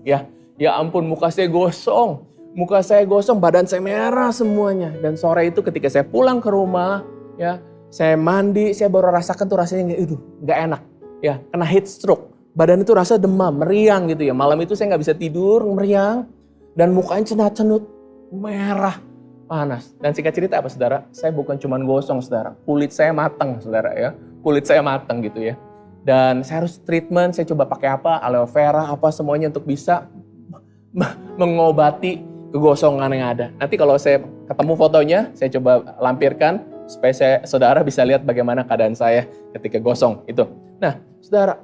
muka saya gosong. Muka saya gosong, badan saya merah semuanya. Dan sore itu ketika saya pulang ke rumah, ya, saya mandi, saya baru rasakan tuh rasanya nggak enak. Ya, kena heat stroke. Badan itu rasa demam, meriang gitu ya. Malam itu saya nggak bisa tidur, meriang. Dan mukanya cenut-cenut, merah, panas. Dan singkat cerita apa saudara? Saya bukan cuma gosong saudara, kulit saya matang saudara ya. Kulit saya matang gitu ya. Dan saya harus treatment, saya coba pakai aloe vera, semuanya untuk bisa mengobati kegosongan yang ada. Nanti kalau saya ketemu fotonya, saya coba lampirkan supaya saudara bisa lihat bagaimana keadaan saya ketika gosong itu. Nah saudara,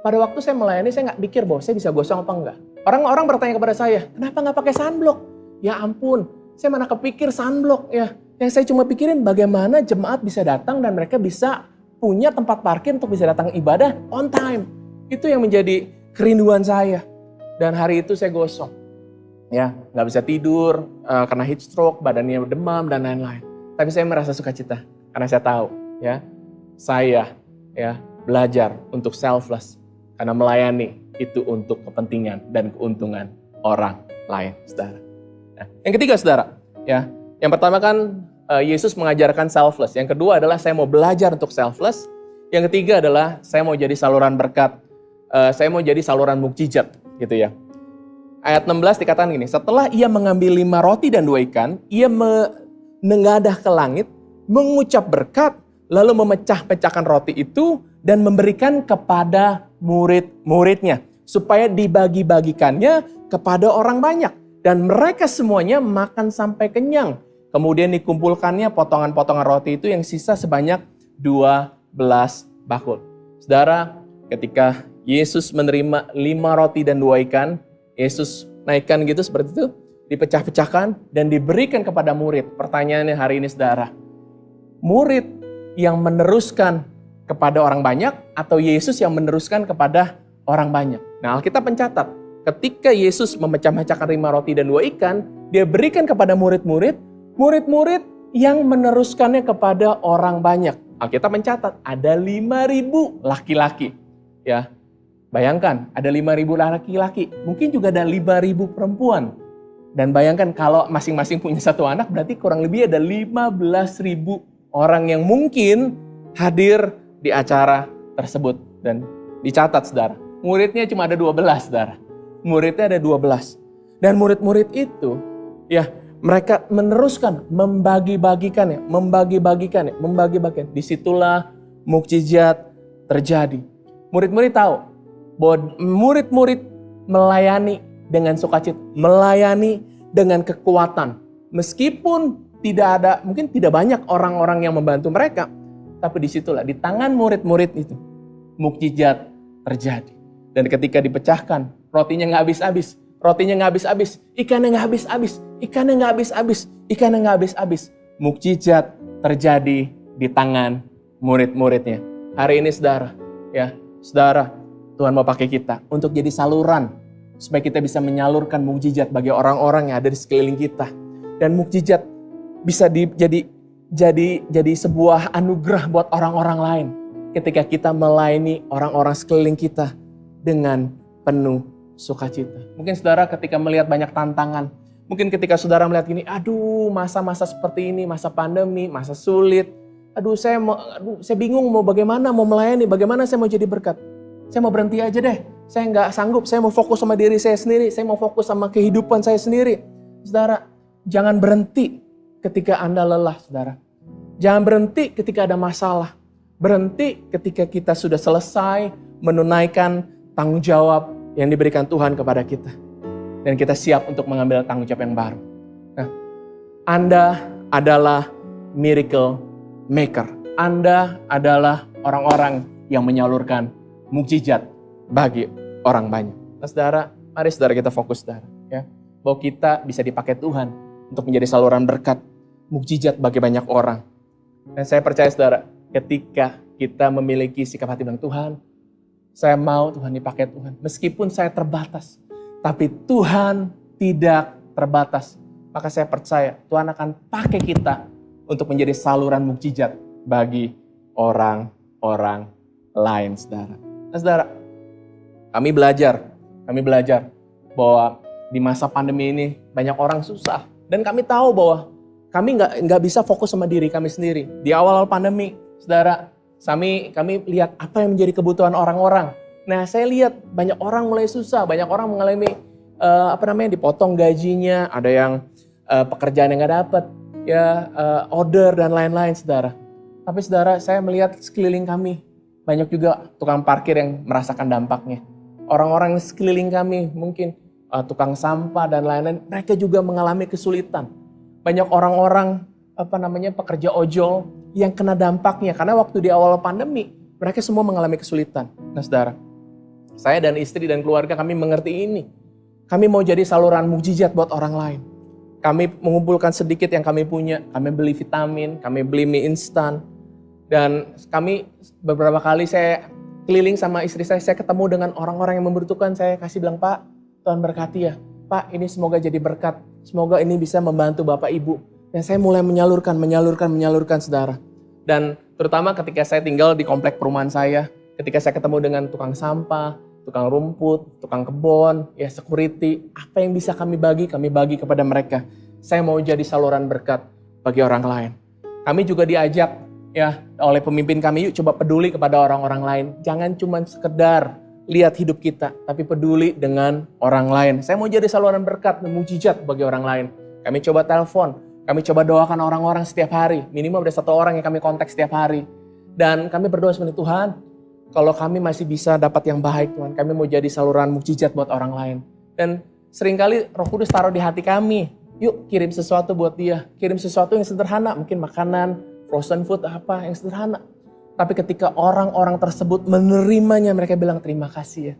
pada waktu saya melayani saya nggak pikir bahwa saya bisa gosong apa enggak. Orang-orang bertanya kepada saya, kenapa nggak pakai sunblock? Ya ampun, saya mana kepikir sunblock ya. Yang saya cuma pikirin bagaimana jemaat bisa datang dan mereka bisa punya tempat parkir untuk bisa datang ibadah on time. Itu yang menjadi kerinduan saya. Dan hari itu saya gosong. Ya, nggak bisa tidur, karena heat stroke, badannya demam dan lain-lain. Tapi saya merasa sukacita karena saya tahu ya, saya ya belajar untuk selfless karena melayani itu untuk kepentingan dan keuntungan orang lain, saudara. Nah, yang ketiga, saudara, ya, yang pertama kan Yesus mengajarkan selfless. Yang kedua adalah saya mau belajar untuk selfless. Yang ketiga adalah saya mau jadi saluran berkat. Saya mau jadi saluran mukjizat, gitu ya. Ayat 16 dikatakan gini, setelah ia mengambil 5 roti dan 2 ikan, ia menengadah ke langit, mengucap berkat, lalu memecah-pecahkan roti itu dan memberikan kepada murid-muridnya supaya dibagi-bagikannya kepada orang banyak dan mereka semuanya makan sampai kenyang. Kemudian dikumpulkannya potongan-potongan roti itu yang sisa sebanyak 12 bakul. Saudara, ketika Yesus menerima 5 roti dan 2 ikan, Yesus naikkan gitu seperti itu, dipecah-pecahkan dan diberikan kepada murid. Pertanyaannya hari ini saudara, murid yang meneruskan kepada orang banyak atau Yesus yang meneruskan kepada orang banyak? Nah, Alkitab mencatat ketika Yesus memecah-mecahkan 5 roti dan 2 ikan, dia berikan kepada murid-murid yang meneruskannya kepada orang banyak. Alkitab mencatat ada 5.000 laki-laki. Ya, bayangkan ada 5.000 laki-laki, mungkin juga ada 5.000 perempuan. Dan bayangkan kalau masing-masing punya 1 anak, berarti kurang lebih ada 15.000 orang yang mungkin hadir di acara tersebut. Dan dicatat saudara, muridnya cuma ada 12 saudara. Muridnya ada 12. Dan murid-murid itu ya mereka meneruskan membagi-bagikannya. Disitulah mukjizat terjadi. Murid-murid tahu bahwa murid-murid melayani dengan sukacita, melayani dengan kekuatan. Meskipun mungkin tidak banyak orang-orang yang membantu mereka, tapi disitulah di tangan murid-murid itu mukjizat terjadi. Dan ketika dipecahkan, rotinya nggak habis-habis, ikannya nggak habis-habis. Mukjizat terjadi di tangan murid-muridnya. Hari ini saudara, Tuhan mau pakai kita untuk jadi saluran supaya kita bisa menyalurkan mukjizat bagi orang-orang yang ada di sekeliling kita. Dan mukjizat bisa jadi sebuah anugerah buat orang-orang lain ketika kita melayani orang-orang sekeliling kita dengan penuh sukacita. Mungkin saudara ketika melihat banyak tantangan, mungkin ketika saudara melihat gini, aduh masa-masa seperti ini, masa pandemi, masa sulit, saya bingung mau bagaimana, mau melayani, bagaimana saya mau jadi berkat. Saya mau berhenti aja deh, Saya nggak sanggup, saya mau fokus sama diri saya sendiri, saya mau fokus sama kehidupan saya sendiri. Saudara, jangan berhenti ketika Anda lelah, saudara. Jangan berhenti ketika ada masalah. Berhenti ketika kita sudah selesai menunaikan tanggung jawab yang diberikan Tuhan kepada kita. Dan kita siap untuk mengambil tanggung jawab yang baru. Nah, Anda adalah miracle maker. Anda adalah orang-orang yang menyalurkan mukjizat bagi orang banyak. Nah, saudara, mari saudara kita fokus, saudara, ya, bahwa kita bisa dipakai Tuhan untuk menjadi saluran berkat, mukjizat bagi banyak orang. Dan saya percaya, saudara, ketika kita memiliki sikap hati bilang, Tuhan, saya mau Tuhan dipakai Tuhan. Meskipun saya terbatas, tapi Tuhan tidak terbatas. Maka saya percaya Tuhan akan pakai kita untuk menjadi saluran mukjizat bagi orang-orang lain, saudara. Nah, saudara, kami belajar bahwa di masa pandemi ini banyak orang susah. Dan kami tahu bahwa kami nggak bisa fokus sama diri kami sendiri. Di awal pandemi, saudara, kami lihat apa yang menjadi kebutuhan orang-orang. Nah, saya lihat banyak orang mulai susah, banyak orang mengalami dipotong gajinya, ada yang pekerjaan yang nggak dapat, order dan lain-lain, saudara. Tapi saudara, saya melihat sekeliling kami banyak juga tukang parkir yang merasakan dampaknya. Orang-orang sekeliling kami mungkin tukang sampah dan lain-lain, mereka juga mengalami kesulitan. Banyak orang-orang pekerja ojol yang kena dampaknya karena waktu di awal pandemi mereka semua mengalami kesulitan. Nah, saudara, saya dan istri dan keluarga kami mengerti ini. Kami mau jadi saluran mukjizat buat orang lain. Kami mengumpulkan sedikit yang kami punya. Kami beli vitamin, kami beli mie instan. Dan kami beberapa kali saya keliling sama istri saya ketemu dengan orang-orang yang membutuhkan. Saya kasih bilang, Pak, Tuhan berkati ya. Pak, ini semoga jadi berkat. Semoga ini bisa membantu Bapak Ibu. Dan saya mulai menyalurkan, saudara. Dan terutama ketika saya tinggal di komplek perumahan saya, ketika saya ketemu dengan tukang sampah, tukang rumput, tukang kebun, security, apa yang bisa kami bagi kepada mereka. Saya mau jadi saluran berkat bagi orang lain. Kami juga diajak oleh pemimpin kami, yuk coba peduli kepada orang-orang lain. Jangan cuma sekedar lihat hidup kita, tapi peduli dengan orang lain. Saya mau jadi saluran berkat dan mukjizat bagi orang lain. Kami coba telepon, kami coba doakan orang-orang setiap hari. Minimal ada 1 orang yang kami kontak setiap hari. Dan kami berdoa seperti Tuhan, kalau kami masih bisa dapat yang baik, Tuhan, kami mau jadi saluran mukjizat buat orang lain. Dan seringkali Roh Kudus taruh di hati kami, yuk kirim sesuatu buat dia. Kirim sesuatu yang sederhana, mungkin makanan, frozen food, apa yang sederhana. Tapi ketika orang-orang tersebut menerimanya, mereka bilang terima kasih ya.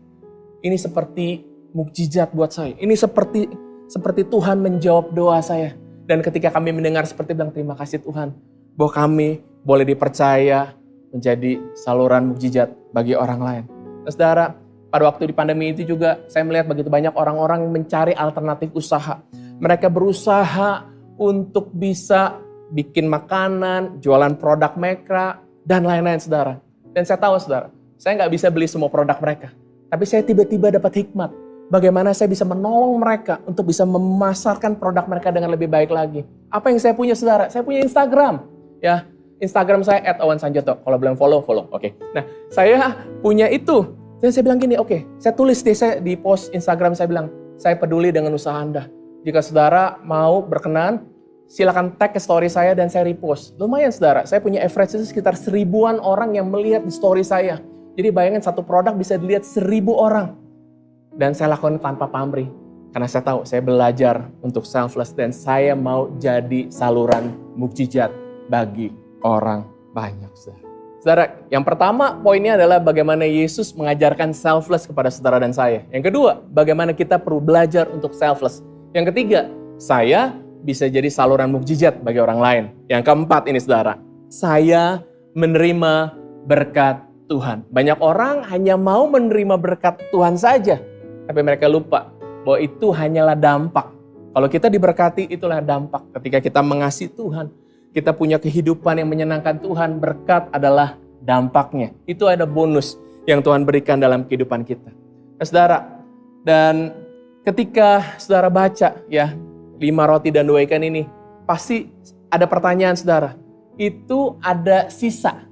Ini seperti mukjizat buat saya. Ini seperti Tuhan menjawab doa saya. Dan ketika kami mendengar seperti bilang terima kasih Tuhan, bahwa kami boleh dipercaya menjadi saluran mukjizat bagi orang lain. Nah, saudara, pada waktu di pandemi itu juga saya melihat begitu banyak orang-orang mencari alternatif usaha. Mereka berusaha untuk bisa bikin makanan, jualan produk mereka, dan lain-lain, saudara. Dan saya tahu, saudara, saya nggak bisa beli semua produk mereka. Tapi saya tiba-tiba dapat hikmat. Bagaimana saya bisa menolong mereka untuk bisa memasarkan produk mereka dengan lebih baik lagi. Apa yang saya punya, saudara? Saya punya Instagram. Ya, Instagram saya @awansanjoto. Kalau belum follow. Oke. Nah, saya punya itu. Dan saya bilang gini, oke, saya tulis di post Instagram, saya bilang, saya peduli dengan usaha Anda. Jika saudara mau berkenan, silakan tag ke story saya dan saya repost. Lumayan, saudara, saya punya average itu sekitar 1000-an orang yang melihat di story saya. Jadi bayangin satu produk bisa dilihat 1000 orang. Dan saya lakukan tanpa pamrih. Karena saya tahu, saya belajar untuk selfless dan saya mau jadi saluran mukjizat bagi orang banyak, saudara. Saudara, yang pertama poinnya adalah bagaimana Yesus mengajarkan selfless kepada saudara dan saya. Yang kedua, bagaimana kita perlu belajar untuk selfless. Yang ketiga, saya bisa jadi saluran mukjizat bagi orang lain. Yang keempat ini, saudara, saya menerima berkat Tuhan. Banyak orang hanya mau menerima berkat Tuhan saja, tapi mereka lupa bahwa itu hanyalah dampak. Kalau kita diberkati, itulah dampak. Ketika kita mengasihi Tuhan, kita punya kehidupan yang menyenangkan Tuhan, berkat adalah dampaknya. Itu ada bonus yang Tuhan berikan dalam kehidupan kita. Nah, saudara, dan ketika saudara baca 5 roti dan 2 ikan ini, pasti ada pertanyaan, saudara. Itu ada sisa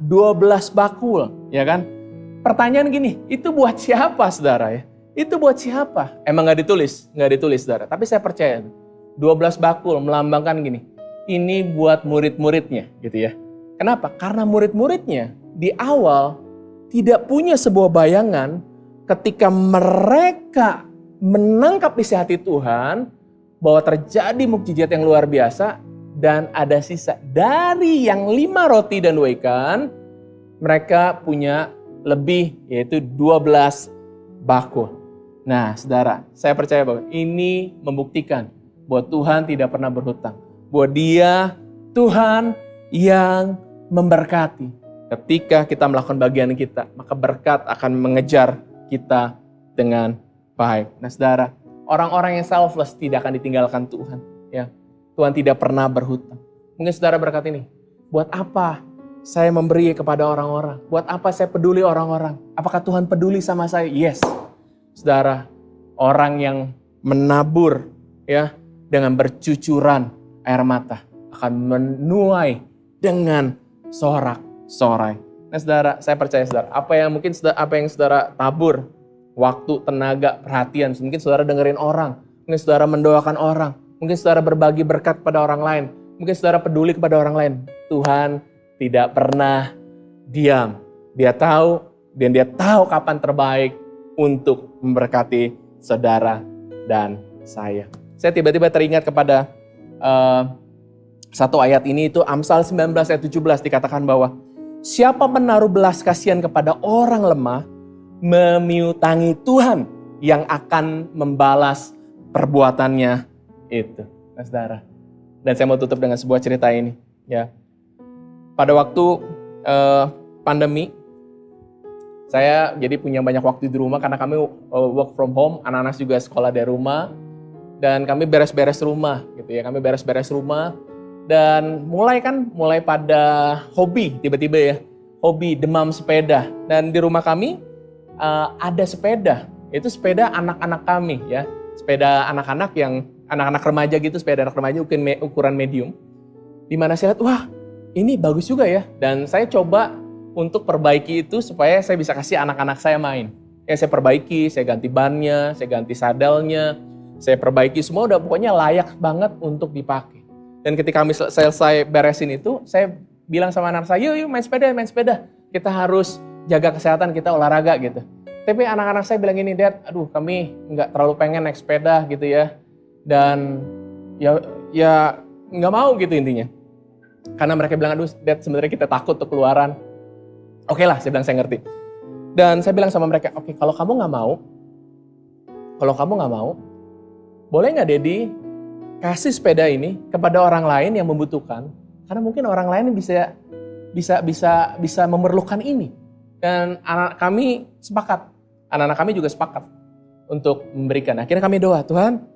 12 bakul, ya kan? pertanyaan gini, itu buat siapa saudara ya? Itu buat siapa? Emang nggak ditulis? Nggak ditulis saudara. Tapi saya percaya 12 bakul melambangkan gini, ini buat murid-muridnya gitu ya. Kenapa? Karena murid-muridnya di awal tidak punya sebuah bayangan ketika mereka menangkap isi hati Tuhan bahwa terjadi mukjizat yang luar biasa dan ada sisa dari yang 5 roti dan 2 ikan, mereka punya lebih yaitu 12 bakul. Nah, saudara, saya percaya bahwa ini membuktikan bahwa Tuhan tidak pernah berhutang. Bahwa Dia Tuhan yang memberkati. Ketika kita melakukan bagian kita, maka berkat akan mengejar kita dengan baik. Nah, saudara, orang-orang yang selfless tidak akan ditinggalkan Tuhan. Ya, Tuhan tidak pernah berhutang. Mungkin saudara berkata ini, buat apa saya memberi kepada orang-orang? Buat apa saya peduli orang-orang? Apakah Tuhan peduli sama saya? Yes. Saudara, orang yang menabur ya dengan bercucuran air mata akan menuai dengan sorak-sorai. Nah, saudara, saya percaya saudara, apa yang saudara tabur, waktu, tenaga, perhatian, mungkin saudara dengerin orang, mungkin saudara mendoakan orang, mungkin saudara berbagi berkat pada orang lain, mungkin saudara peduli kepada orang lain. Tuhan tidak pernah diam. Dia tahu dan Dia tahu kapan terbaik untuk memberkati saudara dan saya. Saya tiba-tiba teringat kepada satu ayat ini, itu Amsal 19 ayat 17 dikatakan bahwa siapa menaruh belas kasihan kepada orang lemah memiutangi Tuhan yang akan membalas perbuatannya itu. Nah, saudara. Dan saya mau tutup dengan sebuah cerita ini. Ya, pada waktu pandemi, saya jadi punya banyak waktu di rumah karena kami work from home, anak-anak juga sekolah dari rumah, dan kami beres-beres rumah gitu ya. Kami beres-beres rumah dan mulai pada hobi tiba-tiba ya, hobi demam sepeda. Dan di rumah kami ada sepeda, itu sepeda anak-anak kami ya, sepeda anak-anak yang anak-anak remaja gitu, sepeda anak remaja ukuran medium. Di mana saya lihat, wah ini bagus juga ya, dan saya coba untuk perbaiki itu supaya saya bisa kasih anak-anak saya main. Ya saya perbaiki, saya ganti bannya, saya ganti sadelnya, saya perbaiki semua udah pokoknya layak banget untuk dipakai. Dan ketika kami selesai beresin itu, saya bilang sama anak saya, yuk main sepeda, kita harus jaga kesehatan, kita olahraga gitu. Tapi anak-anak saya bilang gini, Dad, aduh kami nggak terlalu pengen naik sepeda gitu ya. Dan ya nggak mau gitu intinya. Karena mereka bilang, aduh Dad sebenarnya kita takut tuh keluaran. Oke lah, saya bilang saya ngerti. Dan saya bilang sama mereka, oke kalau kamu nggak mau, boleh nggak Dedi kasih sepeda ini kepada orang lain yang membutuhkan? Karena mungkin orang lain bisa memerlukan ini. Dan anak kami sepakat, anak-anak kami juga sepakat untuk memberikan. Akhirnya kami doa, Tuhan,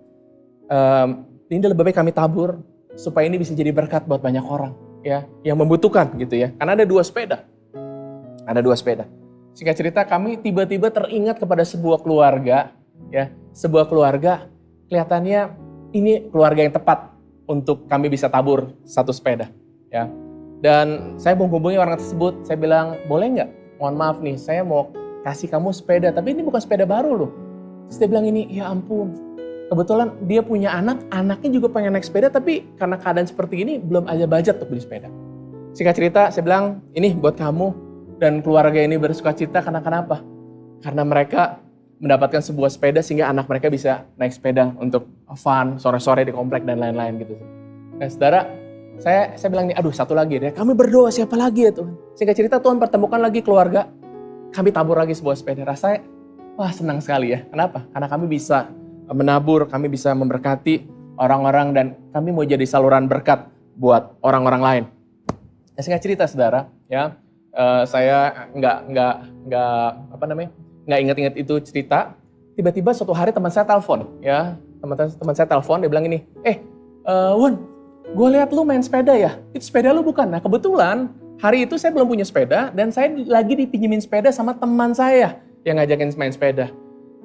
ini lebih baik kami tabur supaya ini bisa jadi berkat buat banyak orang ya yang membutuhkan gitu ya. Karena ada 2 sepeda. Singkat cerita, kami tiba-tiba teringat kepada sebuah keluarga ya, sebuah keluarga kelihatannya ini keluarga yang tepat untuk kami bisa tabur 1 sepeda ya. Dan saya menghubungi orang tersebut, saya bilang, boleh nggak? Mohon maaf nih, saya mau kasih kamu sepeda, tapi ini bukan sepeda baru loh. Terus dia bilang ini, ya ampun, kebetulan dia punya anaknya juga pengen naik sepeda, tapi karena keadaan seperti ini belum ada budget untuk beli sepeda. Singkat cerita, saya bilang, ini buat kamu dan keluarga ini bersuka cita karena kenapa? Karena mereka mendapatkan sebuah sepeda sehingga anak mereka bisa naik sepeda untuk fun, sore-sore di komplek dan lain-lain gitu. Nah saudara, saya bilang nih, aduh satu lagi deh, kami berdoa siapa lagi ya Tuhan. Singkat cerita Tuhan pertemukan lagi keluarga, kami tabur lagi sebuah sepeda. Rasanya, wah senang sekali ya. Kenapa? Karena kami bisa menabur, kami bisa memberkati orang-orang dan kami mau jadi saluran berkat buat orang-orang lain. Nah, singkat cerita saudara, ya saya nggak ingat-ingat itu cerita. Tiba-tiba suatu hari teman saya telepon, ya teman saya telepon, dia bilang ini, Won, gue lihat lu main sepeda ya, itu sepeda lu bukan? Nah kebetulan hari itu saya belum punya sepeda dan saya lagi dipinjemin sepeda sama teman saya yang ngajakin main sepeda.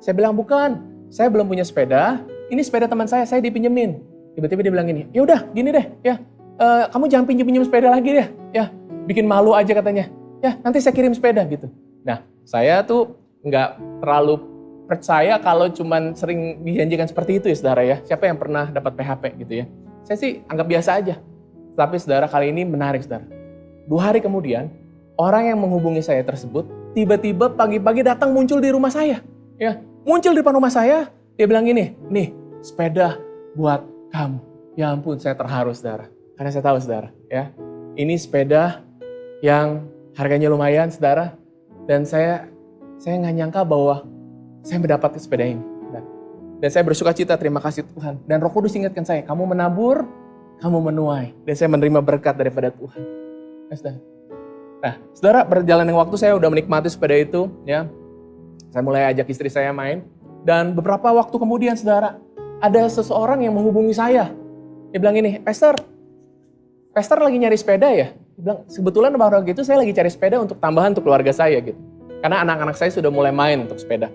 Saya bilang bukan, saya belum punya sepeda, ini sepeda teman saya dipinjemin. Tiba-tiba dia bilang ini, ya udah gini deh, ya kamu jangan pinjem sepeda lagi deh, ya bikin malu aja katanya. Ya nanti saya kirim sepeda gitu. Nah Saya tuh nggak terlalu percaya kalau cuman sering dijanjikan seperti itu ya saudara ya. Siapa yang pernah dapat PHP gitu ya. Saya sih anggap biasa aja. Tapi saudara, kali ini menarik saudara. 2 hari kemudian, orang yang menghubungi saya tersebut tiba-tiba pagi-pagi datang muncul di rumah saya. Ya, muncul di depan rumah saya. Dia bilang gini, nih sepeda buat kamu. Ya ampun, saya terharu saudara. Karena saya tahu saudara, ya, ini sepeda yang harganya lumayan saudara. Dan saya nggak nyangka bahwa saya mendapat sepeda ini. Dan saya bersuka cita, terima kasih Tuhan. Dan Roh Kudus ingatkan saya, kamu menabur, kamu menuai. Dan saya menerima berkat daripada Tuhan. Ya, saudara. Nah, saudara, berjalan dengan waktu saya udah menikmati sepeda itu. Ya, saya mulai ajak istri saya main. Dan beberapa waktu kemudian, saudara, ada seseorang yang menghubungi saya. Dia bilang gini, Pastor lagi nyari sepeda ya? Dia bilang, kebetulan baru gitu saya lagi cari sepeda untuk tambahan untuk keluarga saya gitu. Karena anak-anak saya sudah mulai main untuk sepeda.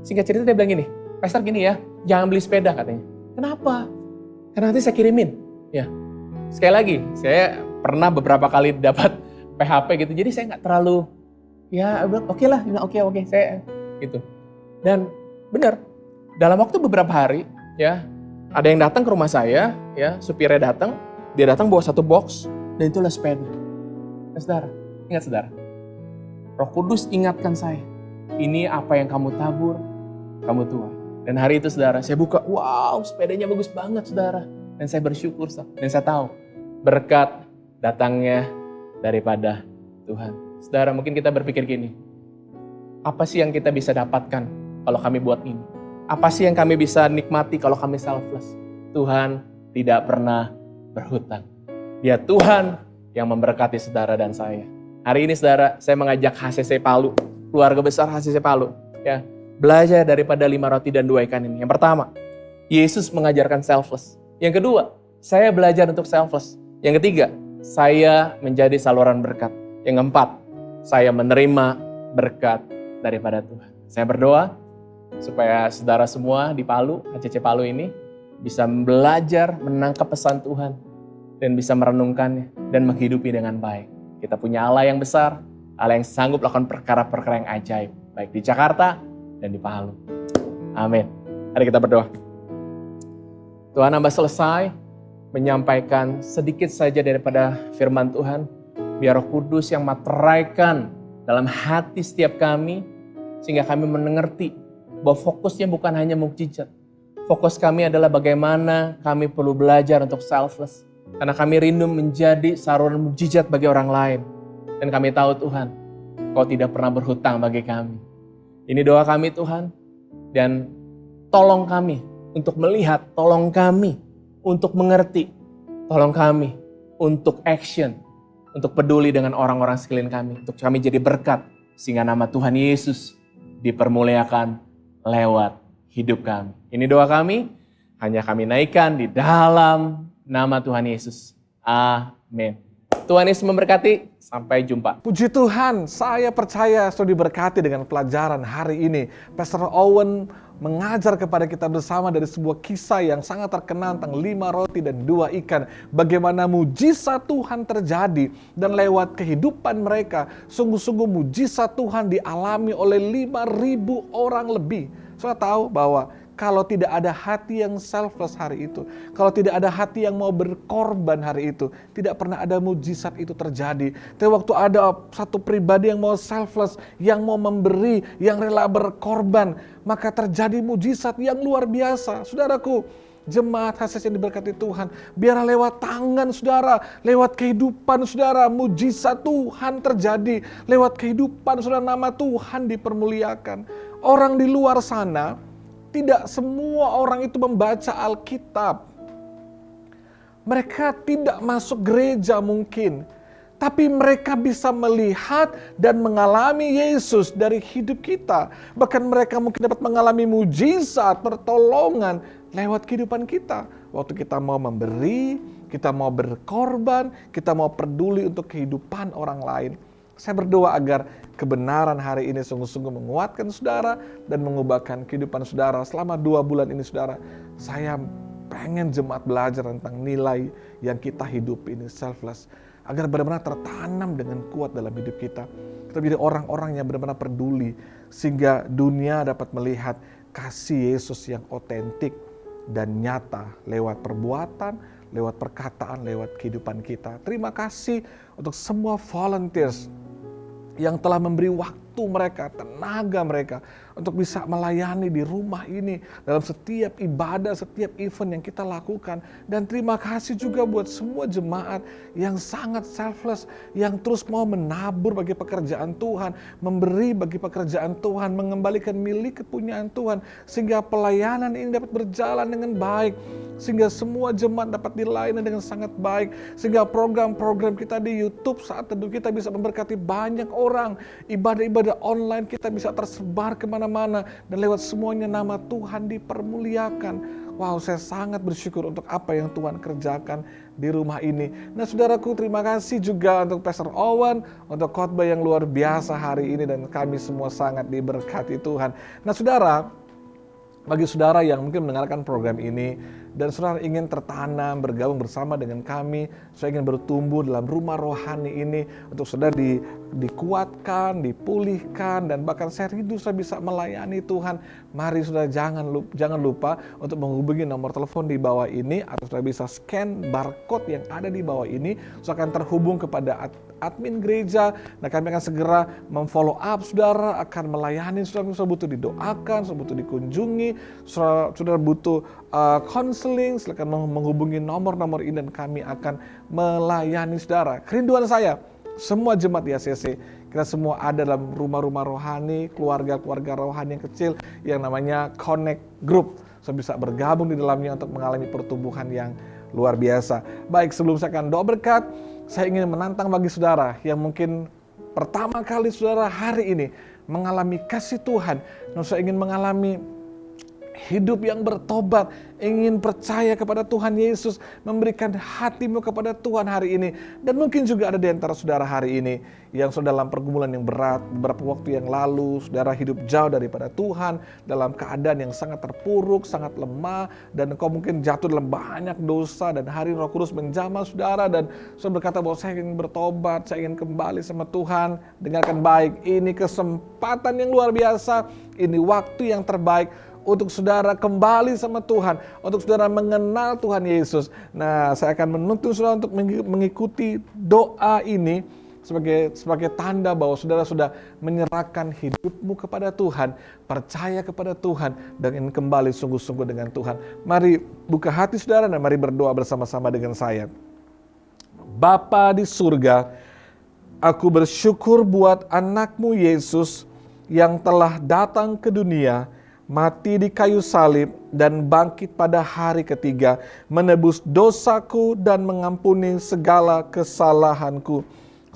Singkat cerita dia bilang gini, Pastor gini ya, jangan beli sepeda katanya. Kenapa? Karena nanti saya kirimin. Ya, sekali lagi, saya pernah beberapa kali dapat PHP gitu, jadi saya nggak terlalu, ya oke lah, oke, saya gitu. Dan benar, dalam waktu beberapa hari, ya, ada yang datang ke rumah saya, ya, supirnya datang, dia datang bawa 1 box, dan itulah sepeda. Ya, saudara, ingat saudara, Roh Kudus ingatkan saya, ini apa yang kamu tabur, kamu tuai. Dan hari itu saudara, saya buka, wow, sepedanya bagus banget saudara. Dan saya bersyukur, dan saya tahu berkat datangnya daripada Tuhan. Saudara, mungkin kita berpikir gini, apa sih yang kita bisa dapatkan kalau kami buat ini? Apa sih yang kami bisa nikmati kalau kami selfless? Tuhan tidak pernah berhutang. Dia Tuhan yang memberkati saudara dan saya. Hari ini saudara, saya mengajak HCC Palu, keluarga besar HCC Palu, ya, belajar daripada 5 roti dan 2 ikan ini. Yang pertama, Yesus mengajarkan selfless. Yang kedua, saya belajar untuk selfless. Yang ketiga, saya menjadi saluran berkat. Yang keempat, saya menerima berkat daripada Tuhan. Saya berdoa supaya saudara semua di Palu, HCC Palu ini, bisa belajar menangkap pesan Tuhan dan bisa merenungkannya dan menghidupi dengan baik. Kita punya Allah yang besar, Allah yang sanggup lakukan perkara-perkara yang ajaib, baik di Jakarta dan di Palu. Amin. Mari kita berdoa. Tuhan, hamba selesai menyampaikan sedikit saja daripada firman Tuhan. Biar Roh Kudus yang materaikan dalam hati setiap kami, sehingga kami mengerti bahwa fokusnya bukan hanya mukjizat. Fokus kami adalah bagaimana kami perlu belajar untuk selfless. Karena kami rindu menjadi saluran mukjizat bagi orang lain. Dan kami tahu Tuhan, Kau tidak pernah berhutang bagi kami. Ini doa kami Tuhan, dan tolong kami untuk melihat, tolong kami untuk mengerti, tolong kami untuk action, untuk peduli dengan orang-orang sekeliling kami, untuk kami jadi berkat, sehingga nama Tuhan Yesus dipermuliakan lewat hidup kami. Ini doa kami, hanya kami naikkan di dalam nama Tuhan Yesus. Amin. Tuhan Yesus memberkati. Sampai jumpa. Puji Tuhan, saya percaya sudah diberkati dengan pelajaran hari ini. Pastor Owen mengajar kepada kita bersama dari sebuah kisah yang sangat terkenal tentang 5 roti dan 2 ikan. Bagaimana mujizat Tuhan terjadi dan lewat kehidupan mereka, sungguh-sungguh mujizat Tuhan dialami oleh 5.000 orang lebih. Saya tahu bahwa kalau tidak ada hati yang selfless hari itu, kalau tidak ada hati yang mau berkorban hari itu, tidak pernah ada mujizat itu terjadi. Tapi waktu ada satu pribadi yang mau selfless, yang mau memberi, yang rela berkorban, maka terjadi mujizat yang luar biasa. Saudaraku, jemaat HCC yang diberkati Tuhan, biarlah lewat tangan saudara, lewat kehidupan saudara, mujizat Tuhan terjadi. Lewat kehidupan saudara, nama Tuhan dipermuliakan. Orang di luar sana, tidak semua orang itu membaca Alkitab. Mereka tidak masuk gereja mungkin. Tapi mereka bisa melihat dan mengalami Yesus dari hidup kita. Bahkan mereka mungkin dapat mengalami mujizat, pertolongan lewat kehidupan kita. Waktu kita mau memberi, kita mau berkorban, kita mau peduli untuk kehidupan orang lain. Saya berdoa agar kebenaran hari ini sungguh-sungguh menguatkan saudara dan mengubahkan kehidupan saudara. Selama 2 bulan ini saudara, saya pengen jemaat belajar tentang nilai yang kita hidup ini, selfless. Agar benar-benar tertanam dengan kuat dalam hidup kita. kita menjadi orang-orang yang benar-benar peduli, sehingga dunia dapat melihat kasih Yesus yang otentik dan nyata lewat perbuatan, lewat perkataan, lewat kehidupan kita. Terima kasih untuk semua volunteers yang telah memberi waktu mereka, tenaga mereka untuk bisa melayani di rumah ini dalam setiap ibadah, setiap event yang kita lakukan. Dan terima kasih juga buat semua jemaat yang sangat selfless, yang terus mau menabur bagi pekerjaan Tuhan, memberi bagi pekerjaan Tuhan, mengembalikan milik kepunyaan Tuhan, sehingga pelayanan ini dapat berjalan dengan baik, sehingga semua jemaat dapat dilayani dengan sangat baik, sehingga program-program kita di YouTube saat teduh kita bisa memberkati banyak orang, ibadah-ibadah online kita bisa tersebar kemana-mana, dan lewat semuanya nama Tuhan dipermuliakan. Wow, saya sangat bersyukur untuk apa yang Tuhan kerjakan di rumah ini. Nah saudaraku, terima kasih juga untuk Pastor Owen, untuk khotbah yang luar biasa hari ini, dan kami semua sangat diberkati Tuhan. Nah saudara, bagi saudara yang mungkin mendengarkan program ini dan saudara ingin tertanam, bergabung bersama dengan kami, saya ingin bertumbuh dalam rumah rohani ini, untuk saudara dikuatkan, dipulihkan, dan bahkan saya rindu saya bisa melayani Tuhan. Mari saudara jangan lupa untuk menghubungi nomor telepon di bawah ini, atau saudara bisa scan barcode yang ada di bawah ini, saudara akan terhubung kepada admin gereja. Nah kami akan segera memfollow up saudara, akan melayani saudara. Saudara butuh didoakan, saudara butuh dikunjungi, saudara butuh counseling, silakan menghubungi nomor-nomor ini dan kami akan melayani saudara. Kerinduan saya, semua jemaat di ACC, kita semua ada dalam rumah-rumah rohani, keluarga-keluarga rohani yang kecil yang namanya Connect Group. Saya bisa bergabung di dalamnya untuk mengalami pertumbuhan yang luar biasa. Baik, sebelum saya akan doa berkat, saya ingin menantang bagi saudara yang mungkin pertama kali saudara hari ini mengalami kasih Tuhan, dan saya ingin mengalami hidup yang bertobat, ingin percaya kepada Tuhan Yesus, memberikan hatimu kepada Tuhan hari ini. Dan mungkin juga ada di antara saudara hari ini yang sudah dalam pergumulan yang berat, beberapa waktu yang lalu saudara hidup jauh daripada Tuhan, dalam keadaan yang sangat terpuruk, sangat lemah, dan engkau mungkin jatuh dalam banyak dosa, dan hari Roh Kudus menjamah saudara, dan saudara berkata bahwa saya ingin bertobat, saya ingin kembali sama Tuhan. Dengarkan baik, ini kesempatan yang luar biasa, ini waktu yang terbaik untuk saudara kembali sama Tuhan, untuk saudara mengenal Tuhan Yesus. Nah, saya akan menuntun saudara untuk mengikuti doa ini sebagai tanda bahwa saudara sudah menyerahkan hidupmu kepada Tuhan, percaya kepada Tuhan, dan ingin kembali sungguh-sungguh dengan Tuhan. Mari buka hati saudara dan mari berdoa bersama-sama dengan saya. Bapa di surga, aku bersyukur buat anakmu Yesus yang telah datang ke dunia, mati di kayu salib, dan bangkit pada hari ketiga, menebus dosaku dan mengampuni segala kesalahanku.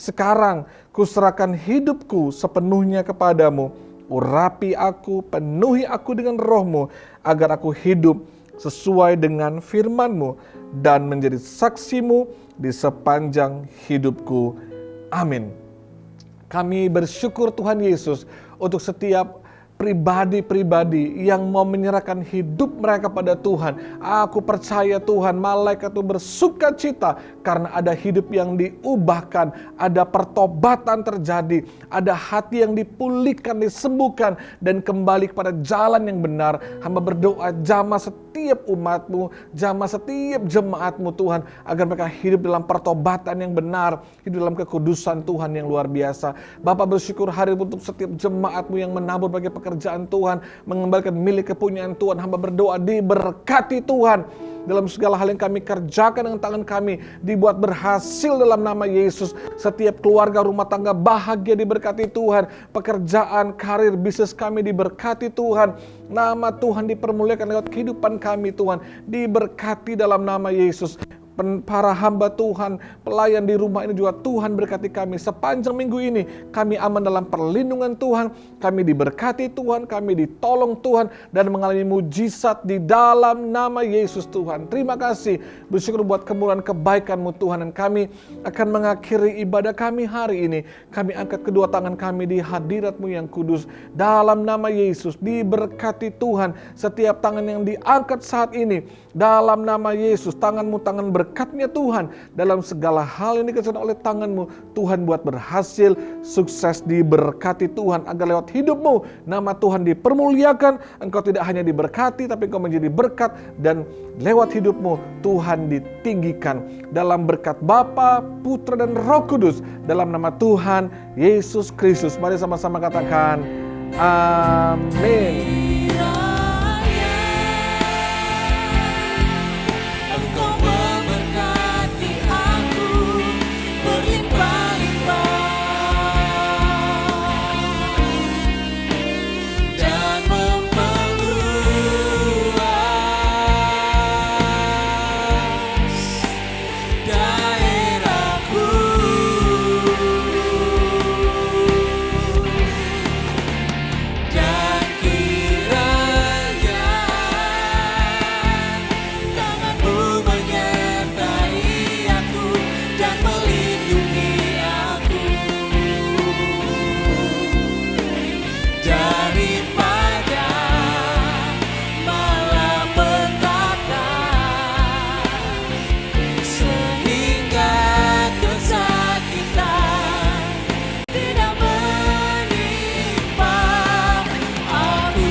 Sekarang kuserahkan hidupku sepenuhnya kepadamu. Urapi aku, penuhi aku dengan roh-Mu, agar aku hidup sesuai dengan firman-Mu dan menjadi saksi-Mu di sepanjang hidupku. Amin. Kami bersyukur Tuhan Yesus untuk setiap pribadi-pribadi yang mau menyerahkan hidup mereka pada Tuhan. Aku percaya Tuhan, malaikat itu bersuka cita karena ada hidup yang diubahkan, ada pertobatan terjadi, ada hati yang dipulihkan, disembuhkan, dan kembali kepada jalan yang benar. Hamba berdoa jamah setiap umat-Mu, jamah setiap jemaat-Mu Tuhan, agar mereka hidup dalam pertobatan yang benar, hidup dalam kekudusan Tuhan yang luar biasa. Bapa bersyukur hari untuk setiap jemaat-Mu yang menabur bagi pekerjaan Tuhan, mengembalikan milik kepunyaan Tuhan. Hamba berdoa diberkati Tuhan dalam segala hal yang kami kerjakan dengan tangan kami, dibuat berhasil dalam nama Yesus. Setiap keluarga rumah tangga bahagia diberkati Tuhan, pekerjaan, karir, bisnis kami diberkati Tuhan. Nama Tuhan dipermuliakan lewat kehidupan kami Tuhan, diberkati dalam nama Yesus. Para hamba Tuhan, pelayan di rumah ini juga Tuhan berkati kami. Sepanjang minggu ini kami aman dalam perlindungan Tuhan, kami diberkati Tuhan, kami ditolong Tuhan, dan mengalami mujizat di dalam nama Yesus Tuhan. Terima kasih, bersyukur buat kemurahan kebaikan-Mu Tuhan, dan kami akan mengakhiri ibadah kami hari ini. Kami angkat kedua tangan kami di hadirat-Mu yang kudus. Dalam nama Yesus diberkati Tuhan. Setiap tangan yang diangkat saat ini, dalam nama Yesus, tangan-Mu tangan berkatnya Tuhan dalam segala hal yang dikerjakan oleh tanganmu. Tuhan buat berhasil, sukses, diberkati Tuhan, agar lewat hidupmu nama Tuhan dipermuliakan. Engkau tidak hanya diberkati, tapi engkau menjadi berkat, dan lewat hidupmu Tuhan ditinggikan dalam berkat Bapa, Putra, dan Roh Kudus, dalam nama Tuhan Yesus Kristus. Mari sama-sama katakan amin. Engkau memberkati aku berlimpah-limpah dan memperluas daerahku. Dan kiranya tanganmu menyertai aku dan melindungi aku daripada malapetaka, sehingga kesakitan tidak menimpa aku.